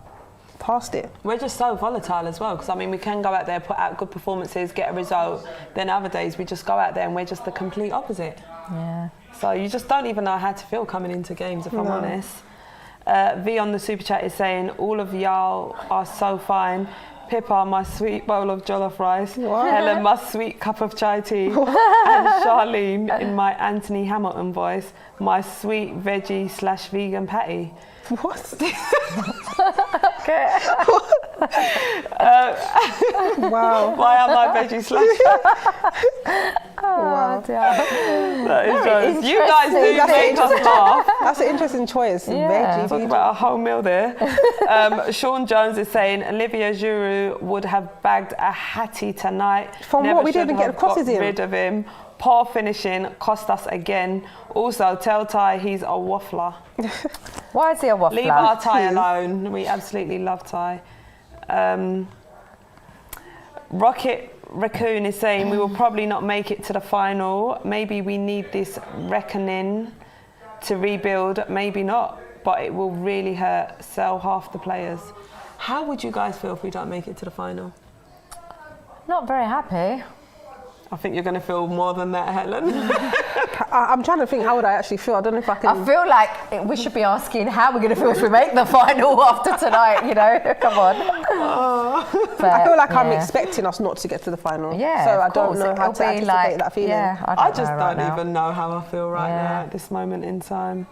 S2: Past it.
S3: We're just so volatile as well, because I mean, we can go out there, put out good performances, get a result. Then other days we just go out there and we're just the complete opposite.
S4: Yeah.
S3: So you just don't even know how to feel coming into games, if I'm honest. V on the super chat is saying, all of y'all are so fine. Pippa, my sweet bowl of jollof rice. Helen, my sweet cup of chai tea. And Charlene, in my Anthony Hamilton voice, my sweet veggie/vegan patty.
S2: What? Wow.
S3: Why am I veggie/?
S2: Wow.
S3: That is jokes. You guys do
S2: That's
S3: make us laugh.
S2: That's an interesting choice.
S4: Yeah.
S3: Talk about a whole meal there. Sean Jones is saying Olivier Giroud would have bagged a hattie tonight.
S2: From
S3: Never
S2: what? We
S3: should
S2: didn't even get
S3: have
S2: the crosses
S3: got
S2: in.
S3: rid of him. Poor finishing, cost us again. Also, tell Ty he's a waffler.
S4: Why is he a waffler?
S3: Leave our Ty alone. We absolutely love Ty. Rocket Raccoon is saying we will probably not make it to the final. Maybe we need this reckoning to rebuild. Maybe not, but it will really hurt. Sell half the players. How would you guys feel if we don't make it to the final?
S4: Not very happy.
S3: I think you're going to feel more than that, Helen.
S2: I'm trying to think, how would I actually feel? I don't know if I can.
S4: I feel like we should be asking how we're going to feel if we make the final after tonight, you know? Come on.
S2: I feel like I'm expecting us not to get to the final.
S4: Yeah,
S2: so I
S4: of
S2: don't
S4: course.
S2: know how
S4: It'll
S2: to
S4: be
S2: anticipate
S4: like,
S2: that feeling.
S4: Yeah,
S3: I just
S4: know right
S3: don't
S4: now.
S3: even know how I feel right
S4: Yeah.
S3: now at this moment in time.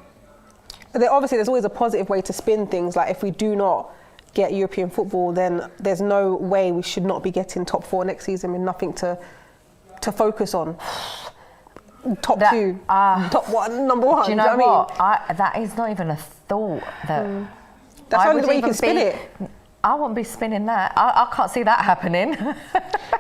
S2: Obviously, there's always a positive way to spin things. Like if we do not get European football, then there's no way we should not be getting top 4 next season with nothing to focus on. Top 2, top 1, number 1.
S4: Do you know what? That is not even a thought.
S2: That's
S4: I
S2: only the
S4: would
S2: way you can
S4: even
S2: spin
S4: be-
S2: it.
S4: I wouldn't be spinning that. I can't see that happening.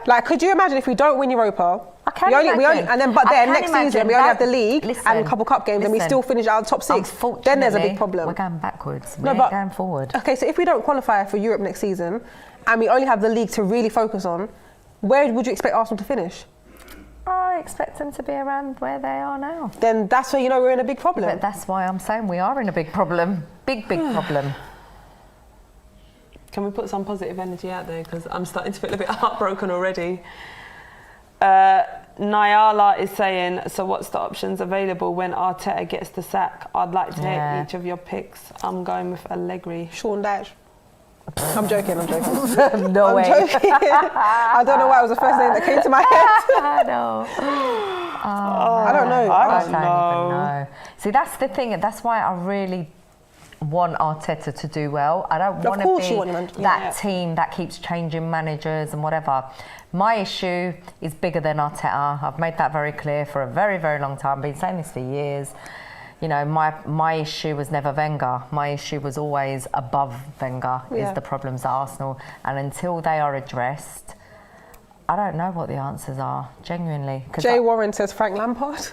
S2: Like, could you imagine if we don't win Europa?
S4: I can
S2: we only,
S4: imagine.
S2: and then,
S4: I can
S2: next season
S4: imagine
S2: we only
S4: that-
S2: have the league
S4: listen,
S2: and a couple cup games, and we
S4: listen.
S2: still finish out of the top 6. Then there's a big problem.
S4: We're going backwards.
S2: No,
S4: We're
S2: but-
S4: going forward.
S2: Okay, so if we don't qualify for Europe next season, and we only have the league to really focus on, where would you expect Arsenal to finish?
S4: I expect them to be around where they are now.
S2: Then that's where you know we're in a big problem.
S4: But that's why I'm saying we are in a big problem. Big problem.
S3: Can we put some positive energy out there? Because I'm starting to feel a bit heartbroken already. Nyala is saying, so what's the options available when Arteta gets the sack? I'd like to hear each of your picks. I'm going with Allegri.
S2: Sean Dyche. I'm joking.
S4: No way.
S2: I'm joking. I don't know why it was the first name that came to my head.
S4: I know.
S2: I don't know.
S4: I don't even know. See, that's the thing. That's why I really want Arteta to do well. I don't want to be that team that keeps changing managers and whatever. My issue is bigger than Arteta. I've made that very clear for a very, very long time. I've been saying this for years. You know, my issue was never Wenger. My issue was always above Wenger is the problems at Arsenal. And until they are addressed, I don't know what the answers are, genuinely.
S2: Jay Warren says Frank Lampard.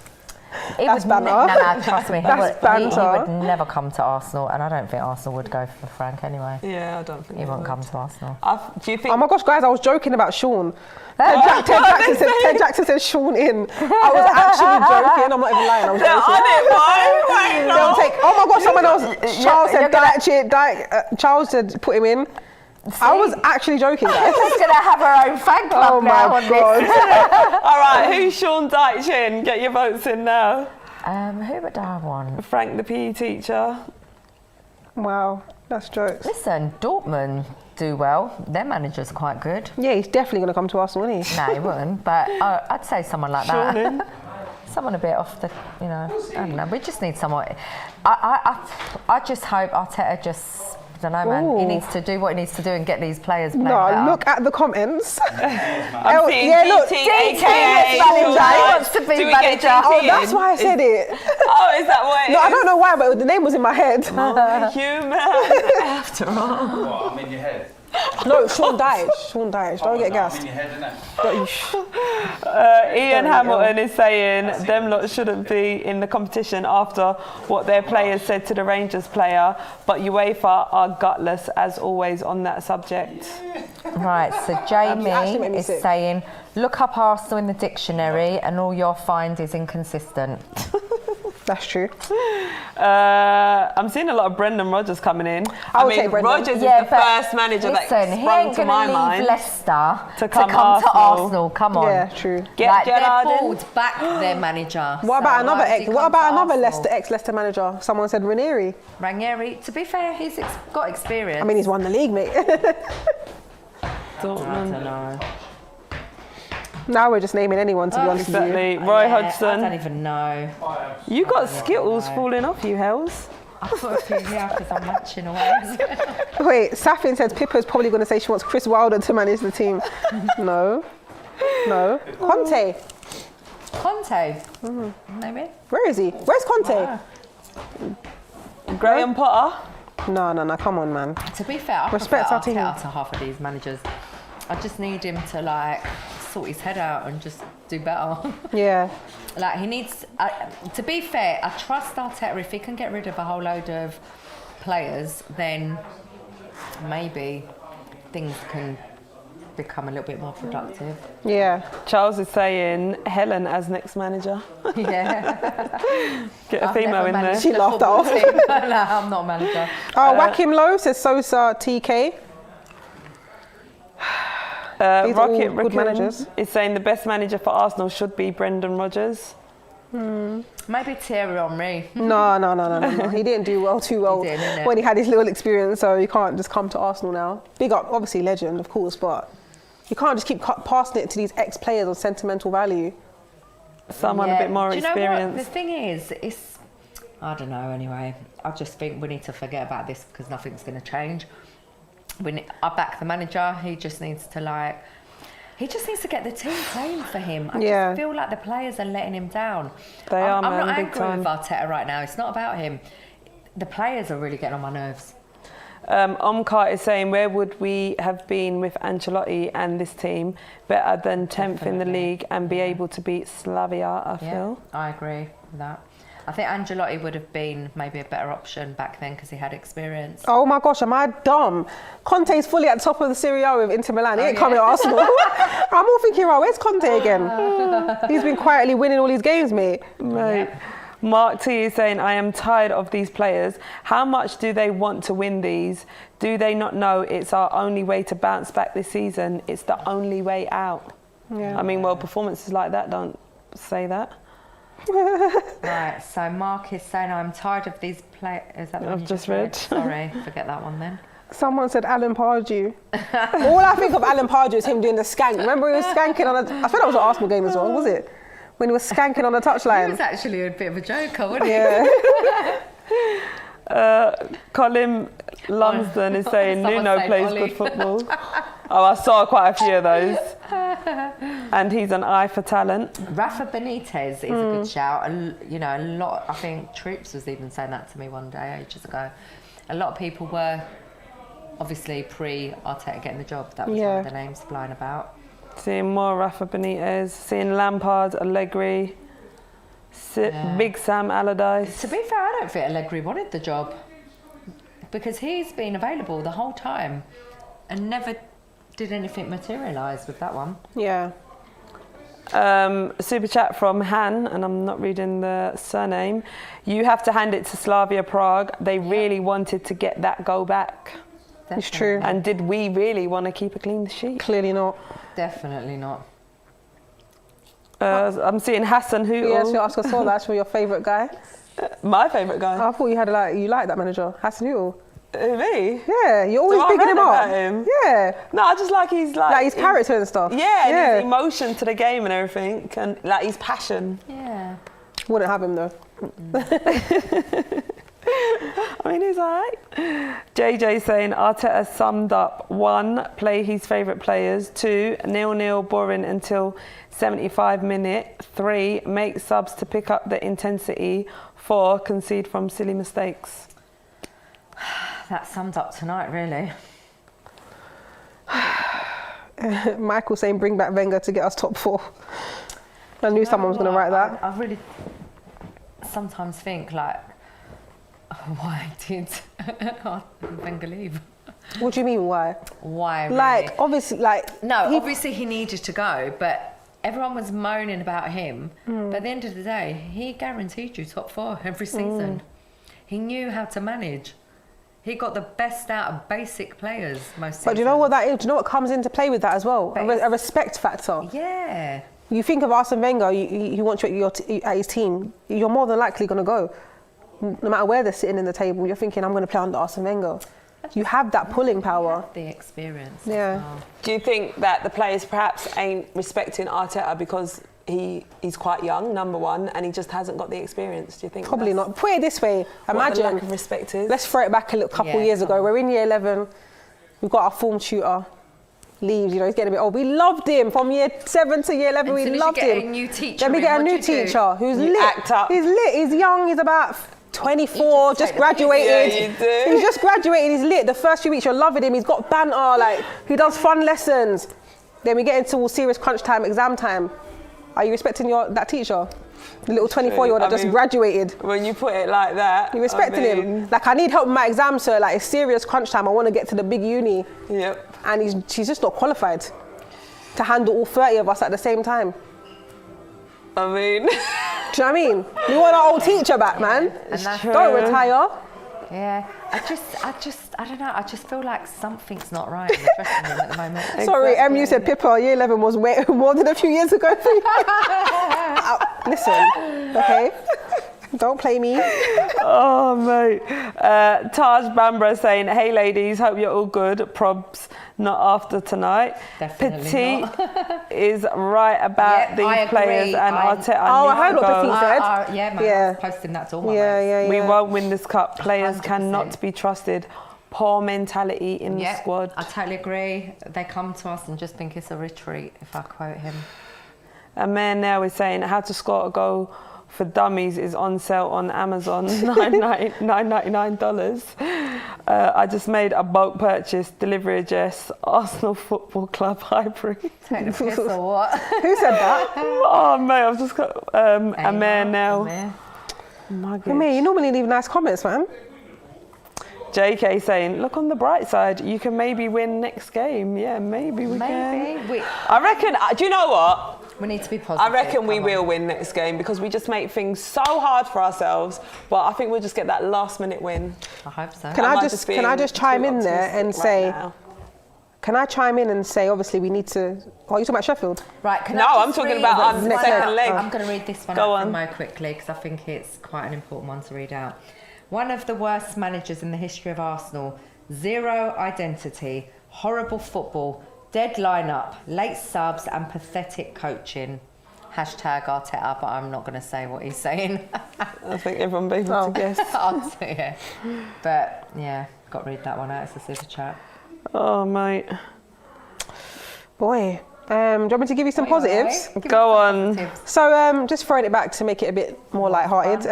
S4: That's
S2: banter.
S4: No, trust me. He
S2: banter.
S4: would never come to Arsenal, and I don't think Arsenal would go for Frank anyway.
S3: Yeah, I don't think
S4: he won't come to Arsenal.
S3: Do you think?
S2: Oh my gosh, guys, I was joking about Sean. Ted Jackson said Sean in. I was actually joking. I'm not even lying. I was joking. They'll take. Oh my gosh, someone else. Charles said Charles said put him in. See? I was actually joking, guys.
S4: She's gonna have her own fan club
S2: oh
S4: now.
S2: My God.
S3: All right, who's Sean Dyche in? Get your votes in now.
S4: Who would I want?
S3: Frank, the PE teacher.
S2: Wow, that's jokes.
S4: Listen, Dortmund do well. Their manager's quite good.
S2: Yeah, he's definitely going to come to Arsenal, isn't he?
S4: No, he wouldn't. But I'd say someone like that. Someone a bit off the, you know, I don't know. We just need someone. I just hope Arteta just. I don't know, man.
S2: Ooh.
S4: He needs to do what he needs to do and get these players playing
S2: No,
S4: better.
S2: look at the comments.
S3: I'm seeing
S2: look,
S3: DT,
S4: wants to be manager.
S2: Oh, that's why I said it.
S3: Oh, is that what it
S2: No,
S3: is?
S2: I don't know why, but the name was in my head.
S3: Human, after all.
S5: What, I'm in your head?
S2: No, Sean Dyche. Sean Dyche. Don't get
S5: I'm
S2: gassed.
S5: in your head, innit?
S3: Ian Hamilton is saying them lot shouldn't be in the competition after what their players said to the Rangers player, but UEFA are gutless as always on that subject.
S4: Right, so Jamie is saying, look up Arsenal in the dictionary and all you'll find is inconsistent.
S2: That's true.
S3: I'm seeing a lot of Brendan Rodgers coming in.
S2: I would take Brendan.
S3: Rodgers is the first manager that sprung to my mind.
S4: Leicester
S3: to come
S4: to Arsenal. Come on.
S2: Yeah, true.
S3: Get
S4: they're
S3: Gerrard in.
S4: pulled back their manager.
S2: What about another
S4: Arsenal?
S2: ex-Leicester manager? Someone said Ranieri.
S4: Ranieri, to be fair, he's got experience.
S2: I mean, he's won the league, mate.
S4: I don't know.
S2: Now we're just naming anyone, to be honest with you.
S3: Exactly. Roy
S4: I
S3: Hodgson.
S4: don't even know.
S3: You got Skittles falling off you, Hells.
S4: I put a few here because I'm matching away.
S2: Wait, Safin says Pippa's probably going to say she wants Chris Wilder to manage the team. No. Conte.
S4: Maybe.
S2: Where is he? Where's Conte?
S3: Graham Potter.
S2: No, come on, man.
S4: To be fair, I
S2: Respect
S4: prefer
S2: our team.
S4: Arteta to half of these managers. I just need him to like sort his head out and just do better.
S2: Yeah.
S4: Like he needs. To be fair, I trust Arteta. If he can get rid of a whole load of players, then maybe things can become a little bit more productive.
S2: Yeah.
S3: Charles is saying Helen as next manager.
S4: Yeah.
S3: Get a female in there.
S2: She laughed that off.
S4: No, I'm not a manager.
S2: Joachim Lowe says Sosa TK. These are all
S3: Rocket
S2: good
S3: Raccoon
S2: managers.
S3: is saying the best manager for Arsenal should be Brendan Rodgers.
S4: Maybe Thierry Henry.
S2: No. He didn't do too well
S4: He didn't, innit?
S2: when he had his little experience, so you can't just come to Arsenal now. Big up, obviously legend, of course, but you can't just keep passing it to these ex-players on sentimental value.
S3: Someone a bit more
S4: Do you know
S3: experienced.
S4: what? The thing is, I don't know anyway. I just think we need to forget about this because nothing's going to change. I back the manager. He just needs to get the team playing for him. I just feel like the players are letting him down. I'm not angry with Arteta right now. It's not about him. The players are really getting on my nerves.
S3: Omkar is saying, where would we have been with Ancelotti and this team? Better than 10th in the league and be able to beat Slavia, I feel.
S4: I agree with that. I think Ancelotti would have been maybe a better option back then because he had experience.
S2: Oh my gosh, am I dumb? Conte's fully at the top of the Serie A with Inter Milan. He ain't coming to Arsenal. I'm all thinking, where's Conte again? He's been quietly winning all these games, mate.
S3: Right. Mark T is saying, I am tired of these players. How much do they want to win these? Do they not know it's our only way to bounce back this season? It's the only way out.
S2: Yeah.
S3: I mean, well, performances like that don't say that.
S4: Right, so Mark is saying, I'm tired of these players. Is that the one
S3: I've
S4: you
S3: just read.
S4: Sorry, forget that one then.
S2: Someone said Alan Pardew. All I think of Alan Pardew is him doing the skank. Remember he was skanking on I think that was an Arsenal game as well, was it? When he was skanking on the touchline.
S4: He was actually a bit of a joker, wasn't he?
S2: Yeah.
S3: Colin Lumsden is saying
S4: Someone
S3: Nuno
S4: say
S3: plays
S4: Ollie.
S3: good football. Oh, I saw quite a few of those. And he's an eye for talent.
S4: Rafa Benitez is a good shout. A lot, I think Troops was even saying that to me one day, ages ago. A lot of people were obviously pre-Arteta getting the job. That was one of the names flying about.
S3: Seeing more Rafa Benitez, seeing Lampard, Allegri, Big Sam Allardyce.
S4: To be fair, I don't think Allegri wanted the job because he's been available the whole time and never did anything materialise with that one.
S2: Yeah.
S3: Super chat from Han, and I'm not reading the surname. You have to hand it to Slavia Prague. They really wanted to get that goal back.
S4: Definitely.
S2: It's true.
S3: And did we really want to keep a clean sheet?
S2: Clearly not.
S4: Definitely not.
S3: I'm seeing Hassan Hootle.
S2: Yes, you asked us all that's your favourite guy.
S3: My favourite guy.
S2: I thought you liked that manager, Hassan Hootle.
S3: Me?
S2: Yeah, you're always
S3: So I
S2: bigging
S3: read
S2: him
S3: about
S2: up.
S3: him.
S2: Yeah.
S3: No, I just like his
S2: Like his character and stuff.
S3: Yeah, and his emotion to the game and everything, and like his passion.
S4: Yeah.
S2: Wouldn't have him though.
S3: I mean, he's alright. JJ saying Arteta summed up: 1, play his favourite players; 2, 0-0 boring until 75 minute; 3, make subs to pick up the intensity; 4, concede from silly mistakes.
S4: That sums up tonight, really.
S2: Michael saying bring back Wenger to get us top 4. I knew someone was going to write that.
S4: I really sometimes think like, why did Wenger leave?
S2: What do you mean, why?
S4: Why? Really?
S2: Like, obviously, like...
S4: No, obviously he needed to go, but everyone was moaning about him. But at the end of the day, he guaranteed you top 4 every season. He knew how to manage. He got the best out of basic players most seasons.
S2: But do you know what that is? Do you know what comes into play with that as well? A respect factor.
S4: Yeah.
S2: You think of Arsene Wenger, you want you at his team, you're more than likely going to go. No matter where they're sitting in the table, you're thinking, I'm going to play under Arsene Wenger. You have that pulling power.
S4: The experience.
S2: Yeah.
S4: Well.
S3: Do you think that the players perhaps ain't respecting Arteta because he's quite young, number one, and he just hasn't got the experience? Do you think?
S2: Probably not. Put it this way,
S3: What the lack
S2: imagine,
S3: of respect is?
S2: let's throw it back a couple years ago. We're in year 11, we've got our form tutor, leaves, he's getting a bit old. We loved him from year 7 to year 11, we loved him.
S4: Then a new teacher.
S2: Then we get a new teacher who's lit.
S3: Act up.
S2: He's lit, he's young, he's about 24, just graduated.
S3: Yeah, you do.
S2: He's just graduated, he's lit. The first few weeks you're loving him, he's got banter, like he does fun lessons. Then we get into all serious crunch time, exam time. Are you respecting that teacher? The little 24-year-old that just graduated.
S3: When you put it like that,
S2: You respecting him? Like, I need help with my exam, sir. Like, it's serious crunch time. I want to get to the big uni.
S3: Yep.
S2: And she's just not qualified to handle all 30 of us at the same time.
S3: I mean,
S2: Do you know what I mean? We want our old teacher back, man.
S4: And that's
S2: Don't retire.
S4: Yeah, I don't know. I just feel like something's not right in the dressing room at the moment.
S2: Sorry, you said Pippa, year 11 was way more than a few years ago. Listen, okay? Don't play me.
S3: Oh, mate. Taj Bambra saying, hey, ladies, hope you're all good. Probs, not after tonight.
S4: Definitely
S3: Petit
S4: not.
S3: is right about these players and Arteta.
S2: I heard what Petit said.
S4: Yeah, man, I was posting that to all my mates.
S2: Yeah.
S3: We won't win this cup. Players
S4: 100%.
S3: cannot be trusted. Poor mentality in the squad.
S4: I totally agree. They come to us and just think it's a retreat, if I quote him.
S3: A man now is saying, how to score a goal for dummies is on sale on Amazon, $9.99. I just made a bulk purchase, delivery address, Arsenal Football Club Highbury.
S4: Take the piss or what?
S2: Who said that?
S3: Oh, mate, I've just got a man now. My
S2: I mean, you normally leave nice comments, man.
S3: JK saying, look on the bright side, you can maybe win next game. Yeah, maybe we can. I reckon, do you know what?
S4: We need to be positive.
S3: I reckon we will win next game because we just make things so hard for ourselves. But I think we'll just get that last minute win.
S4: I hope so.
S2: Can I just chime in there and say, obviously we need to, oh, you're talking about Sheffield?
S4: Right,
S3: I'm talking about our second leg.
S4: I'm going to read this one out from Mo quickly because I think it's quite an important one to read out. One of the worst managers in the history of Arsenal, zero identity, horrible football, dead lineup, late subs and pathetic coaching. Hashtag Arteta, but I'm not going to say what he's saying.
S3: I think everyone will be able to guess.
S4: Yeah. But yeah, got to read that one out. It's a super chat.
S3: Oh, mate.
S2: Boy. Do you want me to give you some positives?
S4: Right.
S3: Go on.
S2: So just throwing it back to make it a bit more light-hearted.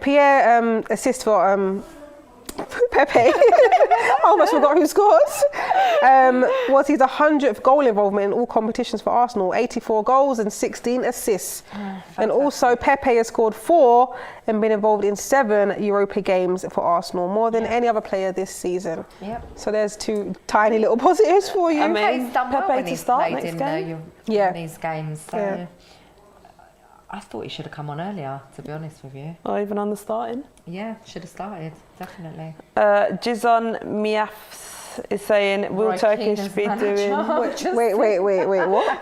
S2: Pierre assist for Pepe. I almost forgot who scored. Was his 100th goal involvement in all competitions for Arsenal, 84 goals and 16 assists. And also Pepe has scored 4 and been involved in 7 Europa games for Arsenal, more than any other player this season.
S4: Yep.
S2: So there's 2 tiny little positives for you.
S3: I mean,
S4: Pepe's done well
S3: Pepe
S4: when
S3: to
S4: he's
S3: start
S4: played
S3: next
S4: in
S3: game.
S4: these games. So
S2: Yeah.
S4: I thought he should have come on earlier, to be honest with you.
S3: Or even on the starting.
S4: Yeah, should have started, definitely.
S3: Jizon Miafs is saying, will Turkish be doing...
S2: Wait, what?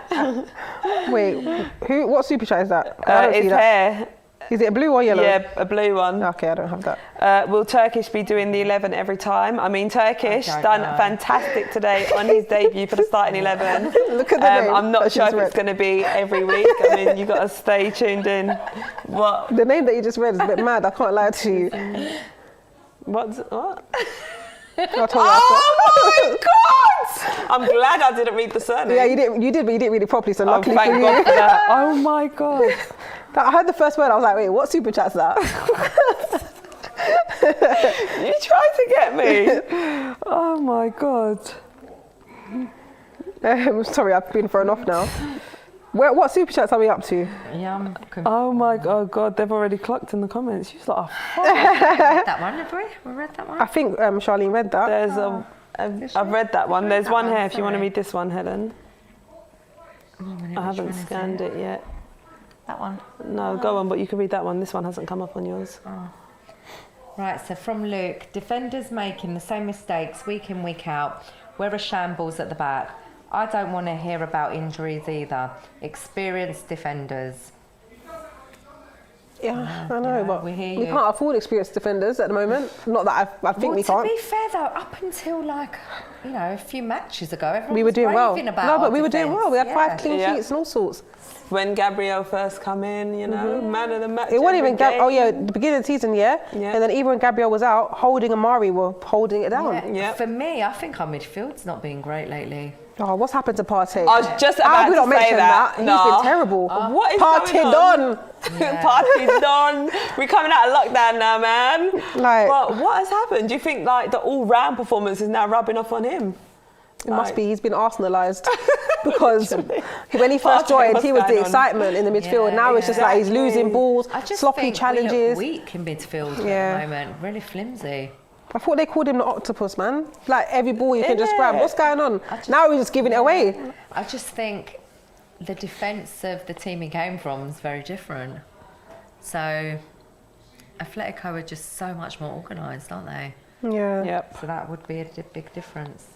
S2: What super chat is that? I don't see
S3: His
S2: that.
S3: hair.
S2: Is it a blue or yellow?
S3: Yeah, a blue one.
S2: Okay, I don't have that.
S3: Will Turkish be doing the 11 every time? I mean, Turkish done fantastic today on his debut for the starting 11.
S2: Look at the name.
S3: I'm not
S2: that
S3: sure
S2: she's
S3: if it's going to be every week. I mean, you've got to stay tuned in. What?
S2: The name that you just read is a bit mad. I can't lie to you.
S3: What?
S2: Oh
S3: my God! I'm glad I didn't read the surname.
S2: Yeah, you did, but you didn't read it properly. So luckily
S3: thank
S2: for
S3: God
S2: you.
S3: for that. Oh my God!
S2: I heard the first word. I was like, wait, what super chat's that?
S3: You tried to get me. Oh my God!
S2: Sorry, I've been thrown off now. What super chats are we up to?
S4: Yeah,
S3: Oh my God! They've already clocked in the comments. She's like,
S4: that one, have we? We read that one?
S2: I think Charlene read that.
S3: I've read that one. There's one here. If you want to read this one, Helen. I haven't
S4: one is
S3: scanned it yet.
S4: That one?
S3: No, go on, but you can read that one. This one hasn't come up on yours.
S4: Oh. Right, so from Luke, defenders making the same mistakes week in, week out. We're a shambles at the back. I don't want to hear about injuries either. Experienced defenders.
S2: Yeah, I know, but
S4: we hear
S2: we
S4: you.
S2: can't afford experienced defenders at the moment. Not that I think we can't.
S4: To be fair though, up until a few matches ago, everyone
S2: We were
S4: was
S2: doing well.
S4: raving about
S2: No, but
S4: our
S2: we were doing
S4: defence.
S2: well. We had 5
S4: Yeah.
S2: clean sheets and all sorts.
S3: When Gabriel first come in, man of the match.
S2: It wasn't even
S3: every
S2: the beginning of the season, yeah.
S3: Yeah.
S2: And then even when Gabriel was out, Holding and Mari were holding it down.
S3: Yeah.
S4: For me, I think our midfield's not been great lately.
S2: Oh, what's happened to Partey?
S3: I was just
S2: How
S3: about
S2: have we
S3: to
S2: not
S3: say
S2: mentioned
S3: that.
S2: He's been terrible.
S3: What is
S2: Partey
S3: going on?
S2: done.
S4: Yeah.
S3: Party's done. We're coming out of lockdown now, man.
S2: Like-
S3: but what has happened? Do you think the all-round performance is now rubbing off on him?
S2: It must be. He's been Arsenalised because when he first
S3: Partey,
S2: joined,
S3: what's
S2: he was the
S3: going on?
S2: excitement in the midfield.
S4: Yeah,
S2: Now it's just like he's losing balls,
S4: I just
S2: sloppy
S4: think
S2: challenges.
S4: we look weak in midfield
S2: Yeah.
S4: at the moment. Really flimsy.
S2: I thought they called him the octopus, man. Like every ball you can just
S3: Innit?
S2: grab. What's going on? Now he's just giving it away.
S4: I just think the defence of the team he came from is very different. So Atletico are just so much more organised, aren't they?
S2: Yeah.
S3: Yep.
S4: So that would be a big difference.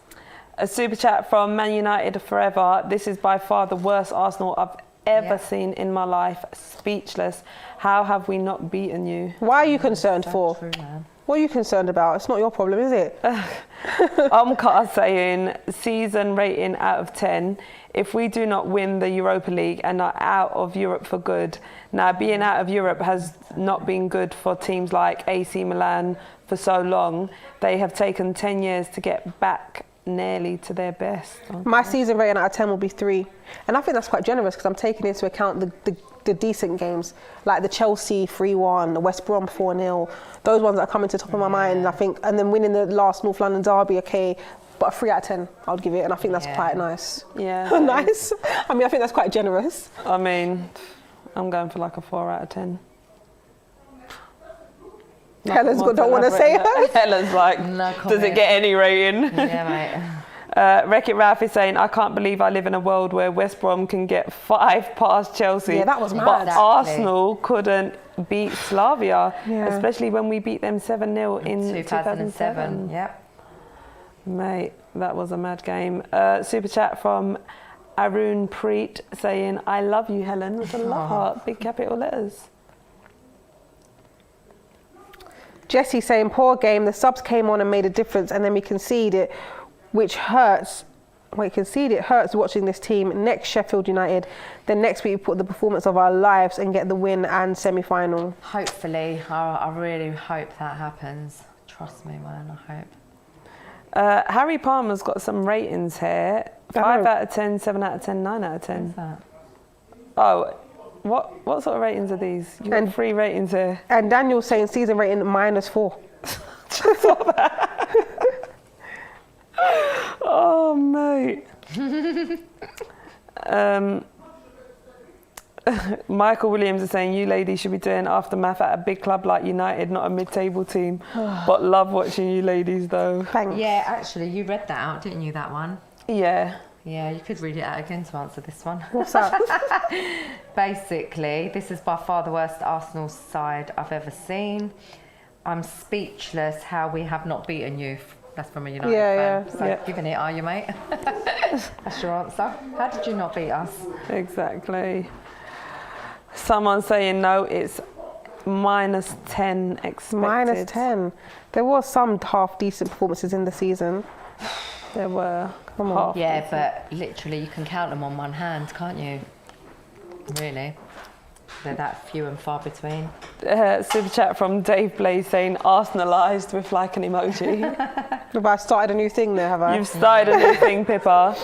S3: A super chat from Man United Forever. This is by far the worst Arsenal I've ever seen in my life. Speechless. How have we not beaten you?
S2: Why are you concerned for?
S4: True, man.
S2: What are you concerned about? It's not your problem, is it?
S3: Omkar saying season rating out of 10. If we do not win the Europa League and are out of Europe for good. Now, being out of Europe has not been good for teams like AC Milan for so long. They have taken 10 years to get back nearly to their best.
S2: My season rating out of 10 will be 3. And I think that's quite generous because I'm taking into account the decent games, like the Chelsea 3-1, the West Brom 4-0, those ones that are coming to the top of my mind, I think, and then winning the last North London derby, okay, but a 3 out of 10, I would give it, and I think that's quite nice.
S3: Yeah.
S2: Nice. I mean, I think that's quite generous.
S3: I mean, I'm going for like a 4 out of 10.
S2: Helen's don't want to say it.
S3: Helen's like,
S4: No
S3: does it get any rating?
S4: Yeah, mate.
S3: Wreck-It Ralph is saying, I can't believe I live in a world where West Brom can get 5 past Chelsea.
S2: Yeah, that was mad.
S3: But
S4: Exactly.
S3: Arsenal couldn't beat Slavia,
S2: Yeah.
S3: especially when we beat them 7-0 in
S4: 2007. Yep.
S3: Mate, that was a mad game. Super chat from Arun Preet saying, I love you, Helen, with a love heart, big capital letters.
S2: Jesse saying, poor game, the subs came on and made a difference and then we conceded, which hurts. It hurts watching this team. Next Sheffield United, then next week we put the performance of our lives and get the win and semi-final.
S4: Hopefully, I really hope that happens. Trust me, man, I hope.
S3: Harry Palmer's got some ratings here. 5 out of 10, 7 out of 10, 9 out of 10.
S4: What's that?
S3: Oh, what sort of ratings are these? You've got 3 ratings here.
S2: And Daniel's saying season rating -4.
S3: Oh, mate. Michael Williams is saying, you ladies should be doing aftermath at a big club like United, not a mid-table team. But love watching you ladies, though.
S2: Thanks.
S4: Yeah, actually, you read that out, didn't you, that one?
S3: Yeah.
S4: Yeah, you could read it out again to answer this one.
S2: What's that?
S4: Basically, this is by far the worst Arsenal side I've ever seen. I'm speechless how we have not beaten you. That's from a United fan.
S2: Yeah.
S4: So giving it, are you, mate? That's your answer. How did you not beat us?
S3: Exactly. Someone saying no, it's -10 expected.
S2: -10. There was some half decent performances in the season.
S3: There were.
S2: Come on.
S4: Yeah, but literally you can count them on one hand, can't you? Really? They're that few and far between.
S3: Super chat from Dave Blaze saying Arsenalised with like an emoji.
S2: Have I started a new thing there, have I?
S3: You've started a new thing, Pippa.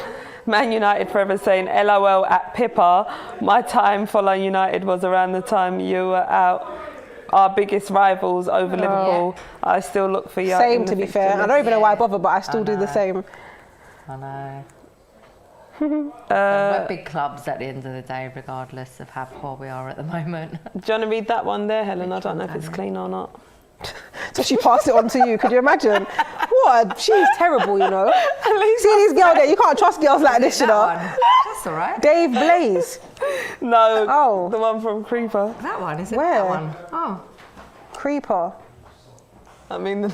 S3: Man United Forever saying LOL at Pippa. My time following United was around the time you were out. Our biggest rivals over Liverpool. I still look for you.
S2: Same, to be fair. I don't even know why I bother, but I still do the same.
S4: I know. We're big clubs at the end of the day, regardless of how poor we are at the moment.
S3: Do you want to read that one there, Helen? I don't know if it's clean or not.
S2: So she passed it on to you. Could you imagine? What? She's terrible, you know. See this girl there? You can't trust girls like this, you know.
S4: That's all right.
S2: Dave Blaze.
S3: No,
S2: Oh.
S3: the one from Creeper.
S4: That one, is it?
S2: Where?
S4: That one. Oh.
S2: Creeper.
S3: I mean, the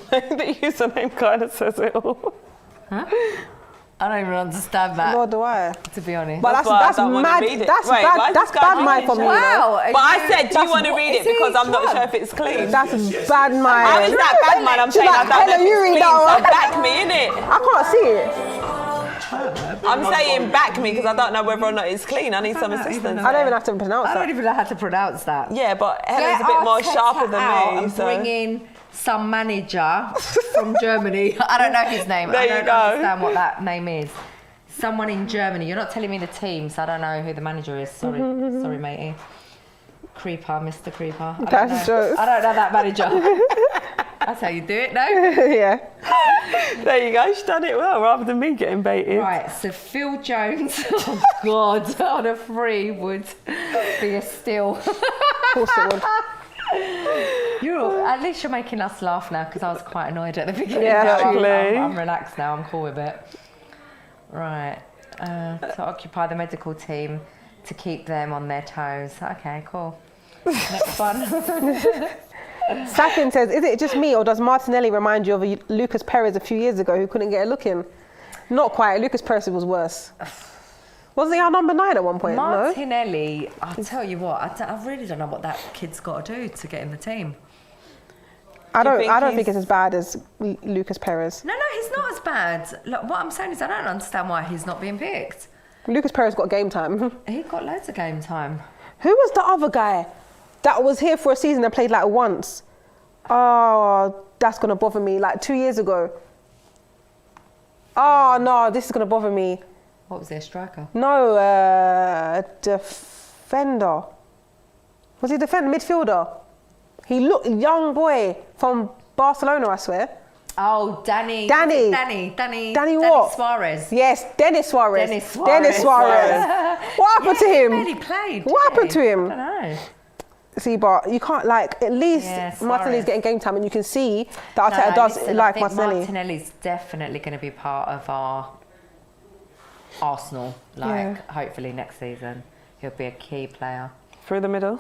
S3: username kind of says it all.
S4: Huh? I don't even understand that,
S2: Nor do I.
S4: to be honest.
S2: But
S3: That's why I
S2: that's
S3: don't wanna
S2: mad.
S3: read it.
S2: That's
S3: Wait,
S2: bad.
S3: why is
S2: That's
S3: this guy
S2: bad mind from you. You know?
S4: Wow.
S3: But I said, do you want to
S2: what-
S3: read it?
S4: is he
S3: Because I'm not
S4: drunk?
S3: sure if it's clean.
S2: That's bad mind.
S3: How is that bad, man? I'm saying
S2: like,
S3: I don't know if
S2: Helen, you
S3: it's
S2: read
S3: clean,
S2: that
S3: so
S2: one.
S3: back me, innit?
S2: I can't see it.
S3: I'm saying back me because I don't know whether or not it's clean. I need some assistance.
S2: I don't even have to pronounce
S4: I
S2: that.
S4: don't even know how to pronounce that.
S3: Yeah, but Helen's a bit more
S4: Arteta
S3: sharper than
S4: out
S3: me.
S4: and
S3: So.
S4: bring in some manager from Germany. I don't know his name.
S3: There
S4: I
S3: you
S4: don't
S3: go.
S4: understand what that name is. Someone in Germany. You're not telling me the team, so I don't know who the manager is. Sorry, sorry, matey. Creeper, Mr. Creeper.
S2: That's jokes.
S4: I don't know that manager. That's how you do it, no?
S2: Yeah.
S3: There you go. She's done it well rather than me getting baited.
S4: Right, so Phil Jones, oh God, on a free would be a steal.
S2: Of course it would.
S4: At least you're making us laugh now because I was quite annoyed at the beginning.
S2: Yeah,
S4: So
S3: actually.
S4: I'm relaxed now, I'm cool with it. Right, to occupy the medical team to keep them on their toes. Okay, cool. Next one.
S2: Safin says, is it just me or does Martinelli remind you of Lucas Perez a few years ago who couldn't get a look in? Not quite. Lucas Perez was worse. Wasn't he our number 9 at one point?
S4: Martinelli, I'll tell you what, I really don't know what that kid's got to do to get in the team.
S2: I don't think it's as bad as Lucas Perez.
S4: No, he's not as bad. Look, what I'm saying is I don't understand why he's not being picked.
S2: Lucas Perez got game time.
S4: He got loads of game time.
S2: Who was the other guy that was here for a season and played like once? Oh, that's going to bother me. Like 2 years ago. Oh, no, this is going to bother me.
S4: What was he, a striker?
S2: No, defender. Was he defender? Midfielder? He looked young boy from Barcelona, I swear.
S4: Oh, Danny
S2: what?
S4: Suarez.
S2: Yes, Dennis Suarez.
S4: Dennis Suarez.
S2: What happened to him?
S4: He barely played.
S2: What happened to him?
S4: I don't know.
S2: See, but you can't, like, at least Martinelli's getting game time and you can see that Arteta does like Martinelli.
S4: Martinelli's definitely going to be part of our Arsenal, hopefully next season. He'll be a key player.
S3: Through the middle?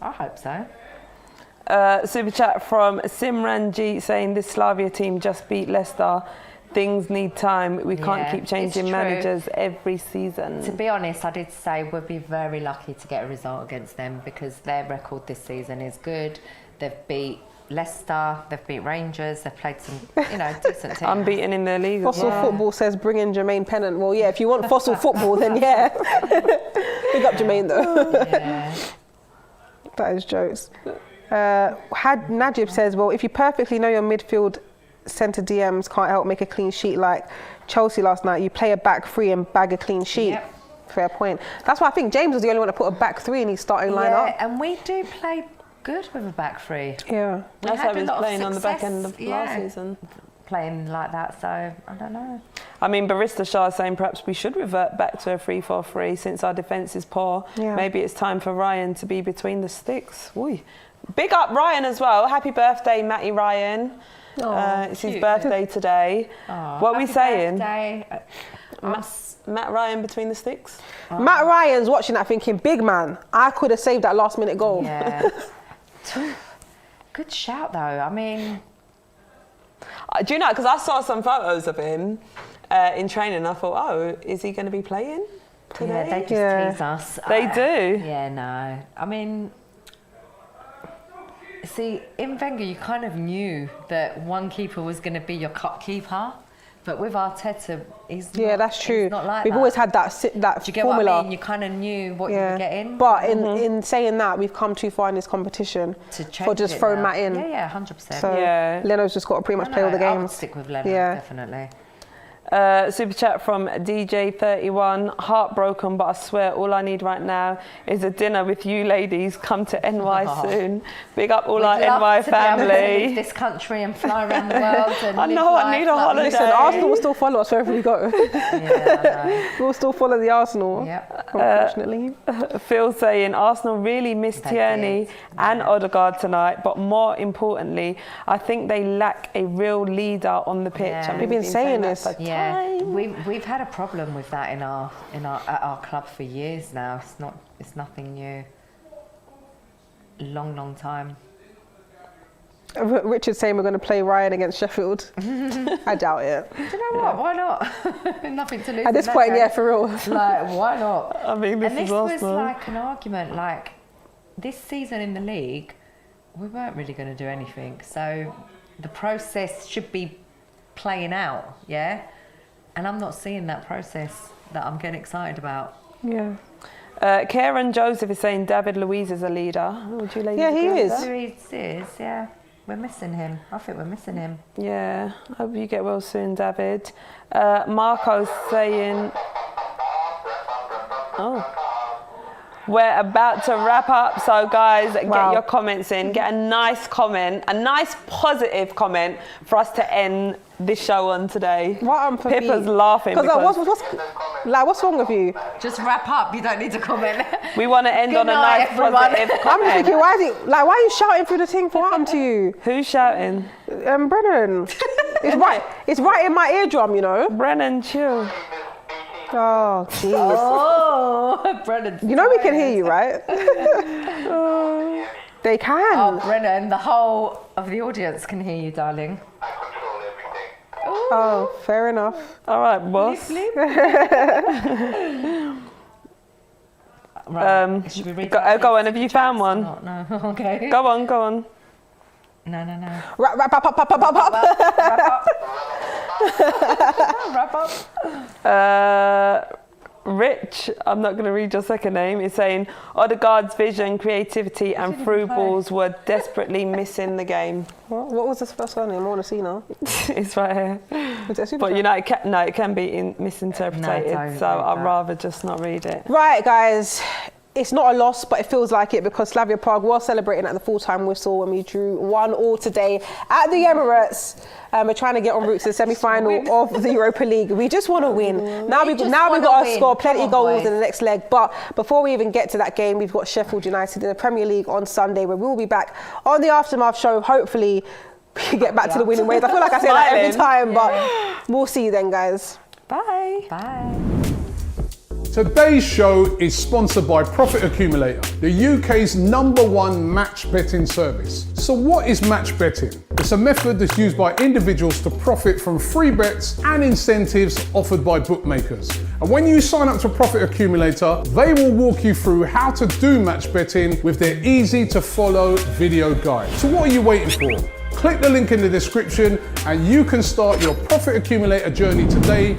S4: I hope so.
S3: Super chat from Simran G saying this Slavia team just beat Leicester. Things need time. We can't keep changing managers every season.
S4: To be honest, I did say we'd be very lucky to get a result against them because their record this season is good. They've beat Leicester, they've beat Rangers, they've played some, decent teams.
S3: Unbeaten in their league.
S2: Fossil Football says bring in Jermaine Pennant. Well, yeah, if you want Fossil Football, then yeah. Big up Jermaine though.
S4: Yeah.
S2: That is jokes. Najib says, well, if you perfectly know your midfield centre DMs can't help make a clean sheet like Chelsea last night, you play a back three and bag a clean sheet. Yep. Fair point. That's why I think James was the only one to put a back three in his starting lineup.
S4: Yeah, and we do play good with a back three.
S2: Yeah.
S3: That's why he was playing on the back end of last season.
S4: Playing like that, so I don't know.
S3: I mean, Barista Shah is saying perhaps we should revert back to a 3-4-3 since our defence is poor. Yeah. Maybe it's time for Ryan to be between the sticks. Ooh. Big up Ryan as well. Happy birthday, Matty Ryan. It's his birthday today. What are we saying? Matt Ryan between the sticks?
S2: Matt Ryan's watching that thinking, big man, I could have saved that last minute goal.
S4: Yeah. Good shout though. I mean...
S3: do you know, because I saw some photos of him in training and I thought, oh, is he going to be playing today?
S4: Yeah, they just tease us.
S3: They do?
S4: Yeah, no. I mean... See, in Wenger, you kind of knew that one keeper was going to be your cup keeper, but with Arteta, he's not,
S2: that's true.
S4: He's not like
S2: we've always had that
S4: Do you get
S2: formula.
S4: What I mean? You kind of knew what you were getting.
S2: But in saying that, we've come too far in this competition for just throwing Matt in.
S4: Yeah, 100%.
S2: So Leno's just got to pretty much play all the games.
S4: I would stick with Leno, definitely.
S3: Super chat from DJ31. Heartbroken, but I swear all I need right now is a dinner with you ladies. Come to NY soon. Big up all our NY family.
S4: To leave this country and fly around the world. And
S3: I know, I need a holiday.
S2: Listen, Arsenal will still follow us wherever we go. We'll still follow the Arsenal, unfortunately.
S3: Phil saying, Arsenal really missed Tierney and Odegaard tonight, but more importantly, I think they lack a real leader on the pitch.
S2: Yeah. We've been saying this.
S4: We've had a problem with that at our club for years now. It's nothing new. Long time.
S2: Richard's saying we're going to play Ryan against Sheffield. I doubt it.
S4: Do you know what? Why not? Nothing to lose.
S2: At this point, for real.
S4: Like, why not?
S3: I mean,
S4: this was like an argument. Like this season in the league, we weren't really going to do anything. So the process should be playing out, and I'm not seeing that process that I'm getting excited about.
S3: Karen Joseph is saying David Luiz is a leader. Would you ladies
S2: he
S3: agree
S2: is.
S3: with that?
S4: Luiz is, we're missing him. I think we're missing him.
S3: Yeah, hope you get well soon, David. Marco's saying, we're about to wrap up, so guys, get your comments in. Get a nice comment, a nice positive comment for us to end this show on today. Pippa's laughing because
S2: what's wrong with you?
S4: Just wrap up. You don't need to comment.
S3: We want to end on a nice positive comment.
S2: I'm thinking, why are you shouting through the thing for what happened to you?
S3: Who's shouting?
S2: Brennan. It's right in my eardrum, you know.
S3: Brennan, chill.
S2: Oh, jeez.
S4: Oh, Brennan.
S2: You know we can hear you, right? They can.
S4: Oh, Brennan, the whole of the audience can hear you, darling.
S6: I control everything.
S2: Oh, fair enough.
S3: All right, boss.
S4: Right. Should we read
S3: Go on, have you found one?
S4: No, okay.
S3: Go on.
S2: Wrap
S4: No.
S2: up.
S4: Wrap up.
S3: Rich, I'm not going to read your second name, is saying Odegaard's vision, creativity and through balls were desperately missing the game.
S2: What was the first name? I want to see now.
S3: It's right here.
S2: Is it a super
S3: But
S2: chat?
S3: you know, it can be misinterpreted,
S4: No, don't
S3: so
S4: read
S3: I'd
S4: that.
S3: rather just not read it.
S2: Right, guys. It's not a loss, but it feels like it because Slavia Prague was celebrating at the full-time whistle when we drew 1-1 today at the Emirates. We're trying to get en route to the semi-final of the Europa League. We just want to win. Now we've got to score plenty of goals in the next leg. But before we even get to that game, we've got Sheffield United in the Premier League on Sunday, where we'll be back on the Aftermath show. Hopefully, we get back to the winning ways. I feel like I say that every time, but we'll see you then, guys.
S3: Bye.
S4: Bye.
S1: Today's show is sponsored by Profit Accumulator, the UK's #1 match betting service. So what is match betting? It's a method that's used by individuals to profit from free bets and incentives offered by bookmakers. And when you sign up to Profit Accumulator, they will walk you through how to do match betting with their easy to follow video guide. So what are you waiting for? Click the link in the description and you can start your Profit Accumulator journey today